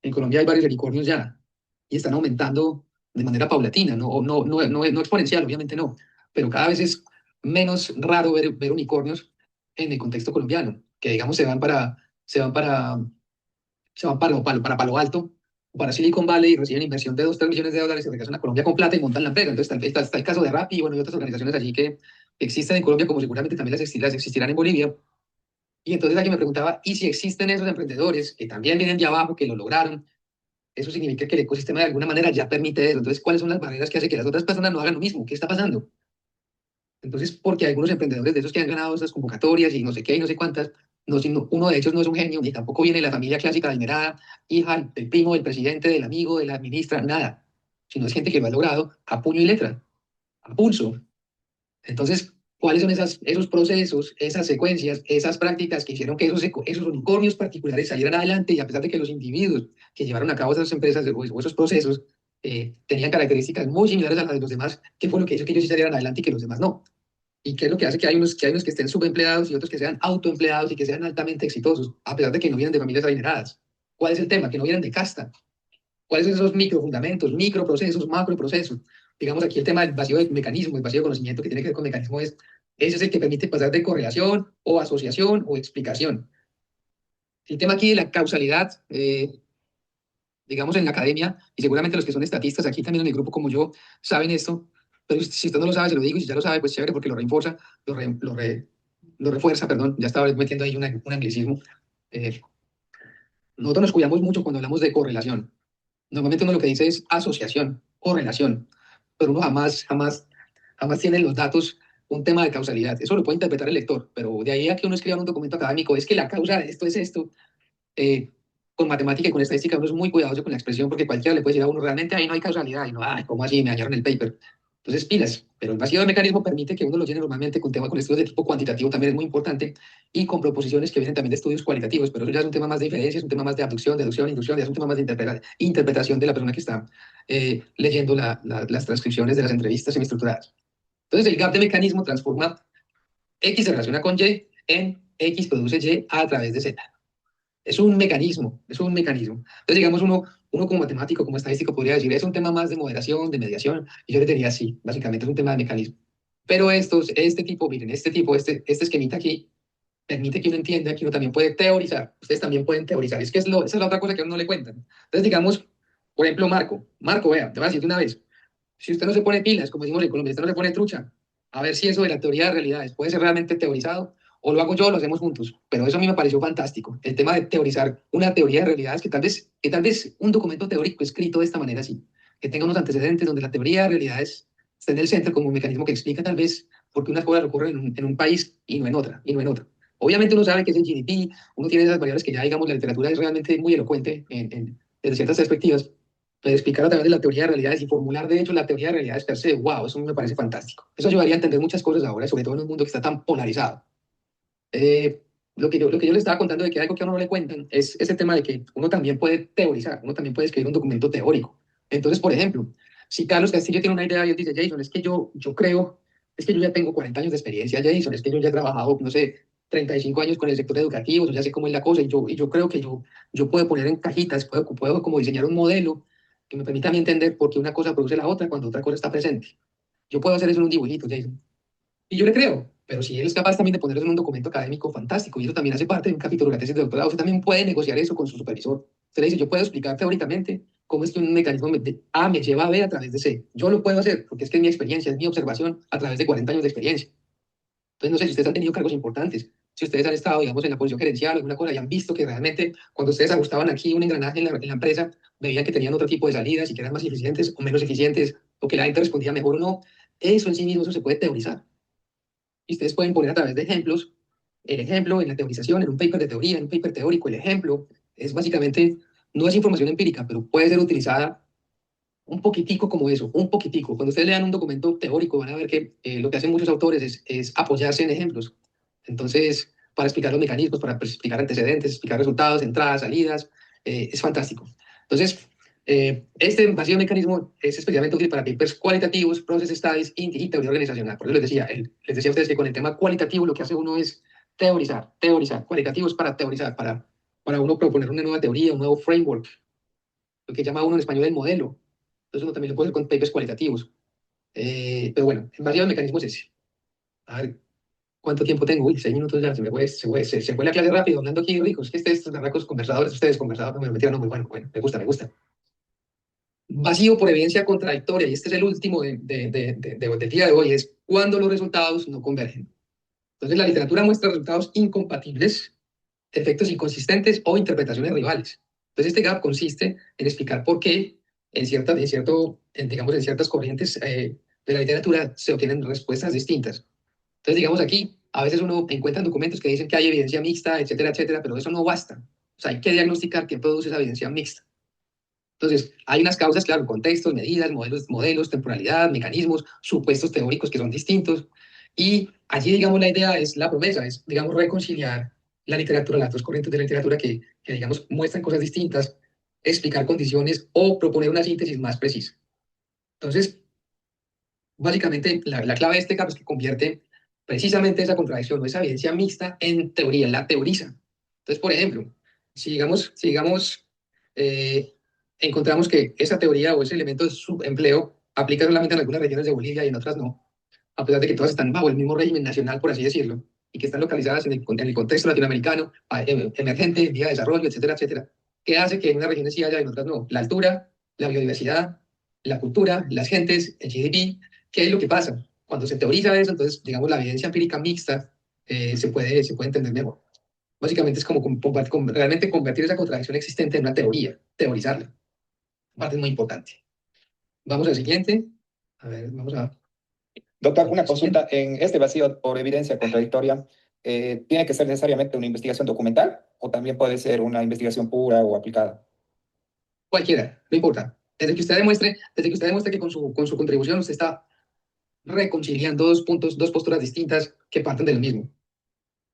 en Colombia hay varios unicornios ya, y están aumentando de manera paulatina, no exponencial, obviamente no, pero cada vez es menos raro ver unicornios en el contexto colombiano, que digamos se van para, para Palo Alto, para Silicon Valley y reciben inversión de 2, 3 millones de dólares, se regresan a Colombia con plata y montan la empresa. Entonces está el caso de Rappi y, bueno, y otras organizaciones allí que existen en Colombia, como seguramente también las existirán en Bolivia. Y entonces alguien me preguntaba, ¿y si existen esos emprendedores que también vienen de abajo, que lo lograron? Eso significa que el ecosistema de alguna manera ya permite eso. Entonces, ¿cuáles son las barreras que hacen que las otras personas no hagan lo mismo? ¿Qué está pasando? Entonces, porque algunos emprendedores de esos que han ganado esas convocatorias y no sé qué y no sé cuántas, uno de ellos no es un genio, ni tampoco viene de la familia clásica adinerada, hija del primo, del presidente, del amigo, de la ministra, nada. Sino es gente que lo ha logrado a puño y letra, a pulso. Entonces, ¿cuáles son esos procesos, esas secuencias, esas prácticas que hicieron que esos unicornios particulares salieran adelante y a pesar de que los individuos que llevaron a cabo esas empresas o esos procesos tenían características muy similares a las de los demás? ¿Qué fue lo que hizo que ellos sí salieran adelante y que los demás no? ¿Y qué es lo que hace que hay unos que estén subempleados y otros que sean autoempleados y que sean altamente exitosos, a pesar de que no vienen de familias adineradas? ¿Cuál es el tema? Que no vienen de casta. ¿Cuáles son esos microfundamentos, microprocesos, macroprocesos? Digamos aquí el tema del vacío de mecanismo, el vacío de conocimiento que tiene que ver con mecanismo ese es el que permite pasar de correlación o asociación o explicación. El tema aquí de la causalidad, digamos en la academia, y seguramente los que son estatistas aquí también en el grupo como yo saben esto, pero si usted no lo sabe, se lo digo, y si ya lo sabe, pues chévere, porque lo reinforza, lo refuerza, perdón, ya estaba metiendo ahí un anglicismo. nosotros nos cuidamos mucho cuando hablamos de correlación. Normalmente uno lo que dice es asociación, correlación, pero uno jamás tiene en los datos un tema de causalidad. Eso lo puede interpretar el lector, pero de ahí a que uno escriba en un documento académico es que la causa de esto es esto. eh, con matemática y con estadística uno es muy cuidadoso con la expresión porque cualquiera le puede decir a uno, realmente ahí no hay causalidad, y no, ay, ¿cómo así? Me dañaron el paper. Entonces, pilas, pero el vacío de mecanismo permite que uno lo llene normalmente con estudios de tipo cuantitativo, también es muy importante, y con proposiciones que vienen también de estudios cualitativos, pero eso ya es un tema más de inferencia, es un tema más de abducción, deducción, inducción, ya es un tema más de interpretación de la persona que está leyendo las transcripciones de las entrevistas semiestructuradas. Entonces, el gap de mecanismo transforma X se relaciona con Y en X produce Y a través de Z. Es un mecanismo, es un mecanismo. Entonces, digamos, uno como matemático, como estadístico, podría decir, es un tema más de moderación, de mediación, y yo le diría, sí, básicamente es un tema de mecanismo. Pero este tipo, miren, este esquemita aquí, permite que uno entienda que uno también puede teorizar. Ustedes también pueden teorizar. Esa es la otra cosa que a uno no le cuentan. Entonces, digamos, por ejemplo, Marco, vea, te voy a decir de una vez, si usted no se pone pilas, como decimos en Colombia, usted no se pone trucha, a ver si eso de la teoría de realidades puede ser realmente teorizado, o lo hago yo o lo hacemos juntos. Pero eso a mí me pareció fantástico, el tema de teorizar una teoría de realidades que tal vez un documento teórico escrito de esta manera así, que tenga unos antecedentes donde la teoría de realidades esté en el centro como un mecanismo que explica tal vez por qué unas cosas ocurren en un país y no en otra, y no en otro. Obviamente uno sabe que es el GDP, uno tiene esas variables que ya, digamos, la literatura es realmente muy elocuente desde ciertas perspectivas, pero explicar a través de la teoría de realidades y formular, de hecho, la teoría de realidades per se, wow, eso me parece fantástico. Eso ayudaría a entender muchas cosas ahora, sobre todo en un mundo que está tan polarizado. Lo que yo le estaba contando de que algo que a uno no le cuentan es ese tema de que uno también puede teorizar, uno también puede escribir un documento teórico. Entonces, por ejemplo, si Carlos Castillo tiene una idea y él dice, Jason, es que yo creo, es que yo ya tengo 40 años de experiencia, Jason, es que yo ya he trabajado, no sé, 35 años con el sector educativo, yo ya sé cómo es la cosa y yo creo que yo puedo poner en cajitas, puedo como diseñar un modelo que me permita a mí entender por qué una cosa produce la otra cuando otra cosa está presente. Yo puedo hacer eso en un dibujito, Jason. Y yo le creo, pero si él es capaz también de ponerlo en un documento académico fantástico, y eso también hace parte de un capítulo de la tesis de doctorado, usted también puede negociar eso con su supervisor. Usted le dice, yo puedo explicar teóricamente cómo es que un mecanismo de A me lleva a B a través de C. Yo lo puedo hacer, porque es que es mi experiencia, es mi observación a través de 40 años de experiencia. Entonces, no sé si ustedes han tenido cargos importantes, si ustedes han estado, digamos, en la posición gerencial o alguna cosa y han visto que realmente cuando ustedes ajustaban aquí un engranaje en la empresa, veían que tenían otro tipo de salidas y que eran más eficientes o menos eficientes, o que la gente respondía mejor o no. Eso en sí mismo, eso se puede teorizar. Y ustedes pueden poner a través de ejemplos, el ejemplo en la teorización, en un paper de teoría, en un paper teórico, el ejemplo es básicamente, no es información empírica, pero puede ser utilizada un poquitico como eso, un poquitico. Cuando ustedes lean un documento teórico van a ver que lo que hacen muchos autores es apoyarse en ejemplos. Entonces, para explicar los mecanismos, para explicar antecedentes, explicar resultados, entradas, salidas, es fantástico. Entonces, este vacío de mecanismo es especialmente útil para papers cualitativos, process studies y teoría organizacional. Por eso les decía a ustedes que con el tema cualitativo lo que hace uno es teorizar. Cualitativo es para teorizar, para uno proponer una nueva teoría, un nuevo framework, lo que llama uno en español el modelo. Entonces uno también lo puede hacer con papers cualitativos. Pero bueno, el vacío de mecanismo es ese. A ver, ¿cuánto tiempo tengo? Uy, 6 minutos ya, se fue la clase rápido, hablando aquí, ricos. Es que estos barracos conversadores, ustedes conversadores, me metieron muy bueno, me gusta, me gusta. Vacío por evidencia contradictoria, y este es el último del día de hoy, es cuando los resultados no convergen. Entonces, la literatura muestra resultados incompatibles, efectos inconsistentes o interpretaciones rivales. Entonces, este gap consiste en explicar por qué digamos, en ciertas corrientes de la literatura se obtienen respuestas distintas. Entonces, digamos aquí, a veces uno encuentra documentos que dicen que hay evidencia mixta, etcétera, etcétera, pero eso no basta. O sea, hay que diagnosticar qué produce esa evidencia mixta. Entonces, hay unas causas, claro, contextos, medidas, modelos, temporalidad, mecanismos, supuestos teóricos que son distintos. Y allí, digamos, la idea es, la promesa es, digamos, reconciliar la literatura, las dos corrientes de la literatura digamos, muestran cosas distintas, explicar condiciones o proponer una síntesis más precisa. Entonces, básicamente, la clave de este caso es que convierte precisamente esa contradicción o esa evidencia mixta en teoría, la teoriza. Entonces, por ejemplo, si digamos eh, encontramos que esa teoría o ese elemento de subempleo aplica solamente en algunas regiones de Bolivia y en otras no, a pesar de que todas están bajo el mismo régimen nacional, por así decirlo, y que están localizadas en el contexto latinoamericano, emergente, en vía de desarrollo, etcétera, etcétera. ¿Qué hace que en unas regiones sí haya y en otras no? La altura, la biodiversidad, la cultura, las gentes, el GDP. ¿Qué es lo que pasa? Cuando se teoriza eso, entonces, digamos, la evidencia empírica mixta se puede entender mejor. Básicamente es como realmente convertir esa contradicción existente en una teoría, teorizarla. Parte muy importante. Vamos al siguiente. A ver, vamos a...
Doctor, una consulta. En este vacío por evidencia contradictoria, ¿tiene que ser necesariamente una investigación documental o también puede ser una investigación pura o aplicada?
Cualquiera, no importa. Desde que usted demuestre que con su contribución usted está reconciliando dos puntos, dos posturas distintas que parten de lo mismo.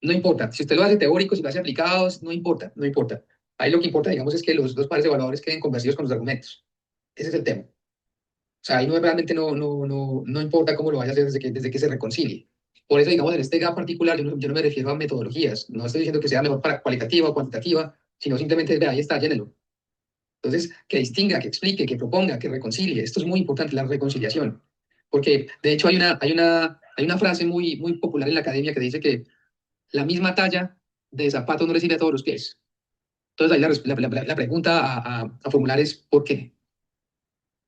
No importa. Si usted lo hace teórico, si lo hace aplicados, no importa, no importa. Ahí lo que importa, digamos, es que los dos pares evaluadores queden convencidos con los argumentos. Ese es el tema. O sea, ahí no realmente no importa cómo lo vaya a hacer desde que se reconcilie. Por eso, digamos, en este gap particular, yo no me refiero a metodologías. No estoy diciendo que sea mejor para cualitativa o cuantitativa, sino simplemente, vea, ahí está, llénelo. Entonces, que distinga, que explique, que proponga, que reconcilie. Esto es muy importante, la reconciliación. Porque, de hecho, hay una frase muy popular en la academia que dice que la misma talla de zapato no le sirve a todos los pies. Entonces, ahí la pregunta a formular es ¿por qué?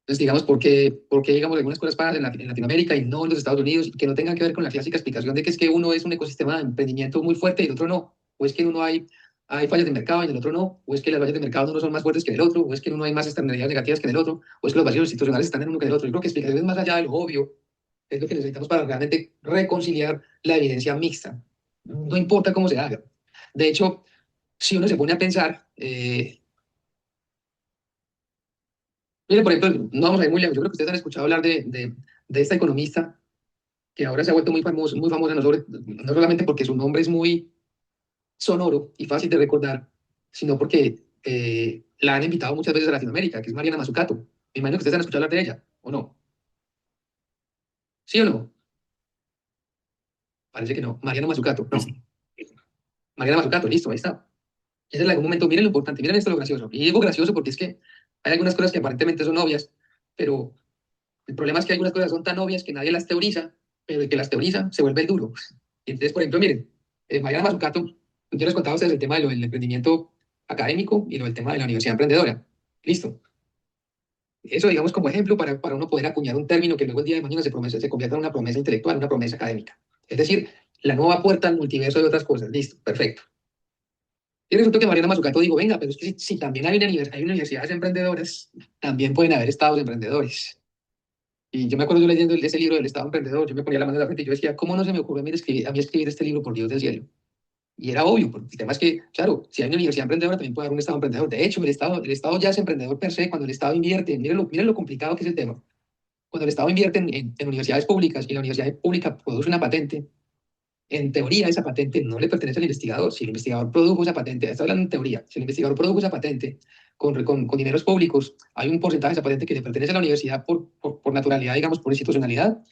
Entonces, digamos, ¿por qué, digamos, algunas cosas pasan en Latinoamérica y no en los Estados Unidos y que no tengan que ver con la clásica explicación de que es que uno es un ecosistema de emprendimiento muy fuerte y el otro no? ¿O es que en uno hay fallas de mercado y en el otro no? ¿O es que las fallas de mercado en uno son más fuertes que en el otro? ¿O es que en uno hay más externalidades negativas que en el otro? ¿O es que los vacíos institucionales están en uno que en el otro? Yo creo que explicaciones más allá de lo obvio es lo que necesitamos para realmente reconciliar la evidencia mixta. No importa cómo se haga. De hecho, si uno se pone a pensar, mire, por ejemplo, no vamos a ir muy lejos. Yo creo que ustedes han escuchado hablar de esta economista que ahora se ha vuelto muy famosa no solamente porque su nombre es muy sonoro y fácil de recordar, sino porque la han invitado muchas veces a Latinoamérica, que es Mariana Mazzucato. Me imagino que ustedes han escuchado hablar de ella, ¿o no? ¿Sí o no? Parece que no. Mariana Mazzucato, no. Mariana Mazzucato, listo, ahí está. Ese es en algún momento, miren lo importante, miren esto lo gracioso. Y digo gracioso porque es que hay algunas cosas que aparentemente son obvias, pero el problema es que algunas cosas son tan obvias que nadie las teoriza, pero el que las teoriza se vuelve el duro. Y entonces, por ejemplo, miren, Mariana Mazzucato, yo les contaba a ustedes el tema de lo del emprendimiento académico y lo del tema de la universidad emprendedora. Listo. Eso, digamos, como ejemplo para uno poder acuñar un término que luego el día de mañana se convierta en una promesa intelectual, una promesa académica. Es decir, la nueva puerta al multiverso de otras cosas. Listo, perfecto. Y resulta que Mariana Mazzucato digo, venga, pero es que si también hay universidades emprendedoras, también pueden haber estados emprendedores. Y yo me acuerdo yo leyendo ese libro del Estado Emprendedor, yo me ponía la mano en la frente y yo decía, ¿cómo no se me ocurrió a mí escribir este libro por Dios del cielo? Y era obvio, porque el tema es que, claro, si hay una universidad emprendedora, también puede haber un Estado emprendedor. De hecho, el Estado ya es emprendedor per se cuando el Estado invierte. Miren lo complicado que es el tema. Cuando el Estado invierte en universidades públicas y la universidad pública produce una patente, en teoría esa patente no le pertenece al investigador. Si el investigador produjo esa patente, estoy hablando en teoría, si el investigador produjo esa patente con dineros públicos, hay un porcentaje de esa patente que le pertenece a la universidad por naturalidad, digamos, por institucionalidad.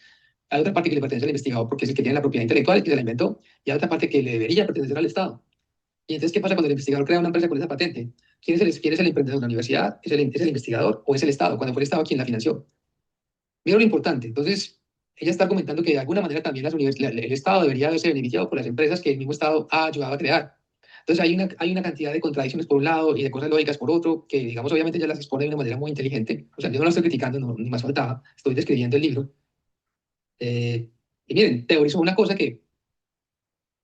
Hay otra parte que le pertenece al investigador porque es el que tiene la propiedad intelectual, el que se la inventó, y hay otra parte que le debería pertenecer al Estado. Y entonces, ¿qué pasa cuando el investigador crea una empresa con esa patente? ¿Quién es el emprendedor? ¿La universidad? ¿Es el investigador o es el Estado? Cuando fue el Estado quien la financió. Mira lo importante. Entonces, ella está argumentando que de alguna manera también el Estado debería haberse beneficiado por las empresas que el mismo Estado ha ayudado a crear. Entonces, hay una cantidad de contradicciones por un lado y de cosas lógicas por otro, que, digamos, obviamente ella las expone de una manera muy inteligente. O sea, yo no la estoy criticando, no, ni más faltaba, estoy describiendo el libro. Y miren, teorizó una cosa que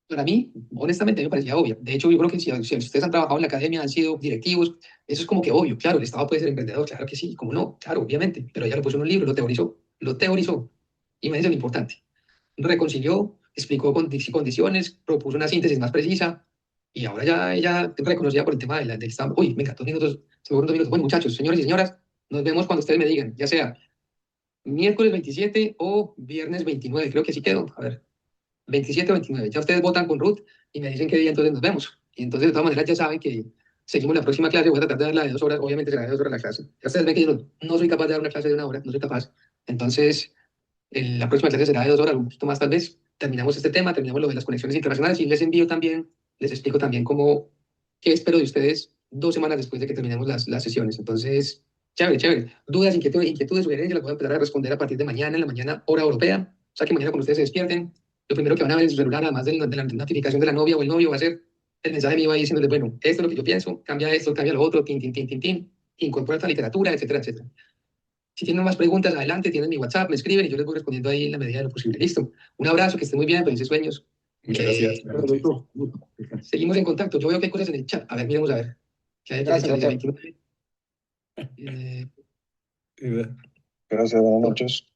para mí, honestamente, me parecía obvia. De hecho, yo creo que si ustedes han trabajado en la academia, han sido directivos, eso es como que obvio. Claro, el Estado puede ser emprendedor, claro que sí, como no, claro, obviamente. Pero ella lo puso en un libro, lo teorizó, lo teorizó. Y me dice lo importante. Reconcilió, explicó condiciones, propuso una síntesis más precisa. Y ahora ya ella reconocida por el tema del Estado. Uy, venga, 2 minutos, se me fueron 2 minutos. Bueno, muchachos, señores y señoras, nos vemos cuando ustedes me digan, ya sea miércoles 27 o viernes 29, creo que sí quedó. A ver. 27 o 29. Ya ustedes votan con Ruth y me dicen qué día entonces nos vemos. Y entonces, de todas maneras, ya saben que seguimos la próxima clase. Voy a tratar de darla de 2 horas. Obviamente será de 2 horas la clase. Ya ustedes ven que yo no soy capaz de dar una clase de 1 hora. No soy capaz. Entonces, la próxima clase será de 2 horas, un poquito más tal vez. Terminamos este tema, terminamos lo de las conexiones internacionales y les envío también, les explico también qué espero de ustedes 2 semanas después de que terminemos las sesiones. Entonces, chévere, chévere. Dudas, inquietudes, sugerencias, las voy a empezar a responder a partir de mañana, en la mañana, hora europea. O sea que mañana cuando ustedes se despierten, lo primero que van a ver en su celular, además de la notificación de la novia o el novio, va a ser el mensaje mío ahí diciéndoles, bueno, esto es lo que yo pienso, cambia esto, cambia lo otro, tin, tin, tin, tin, tin, incorpora esta literatura, etcétera, etcétera. Si tienen más preguntas, adelante, tienen mi WhatsApp, me escriben y yo les voy respondiendo ahí en la medida de lo posible. Listo. Un abrazo, que estén muy bien, felices sueños.
Muchas gracias. Buenas noches.
Seguimos en contacto. Yo veo que hay cosas en el chat. A ver, miremos a ver. ¿Qué hay aquí en el
Gracias,
chat? Dice
doctor.
29.
Eh,
Gracias, buenas noches.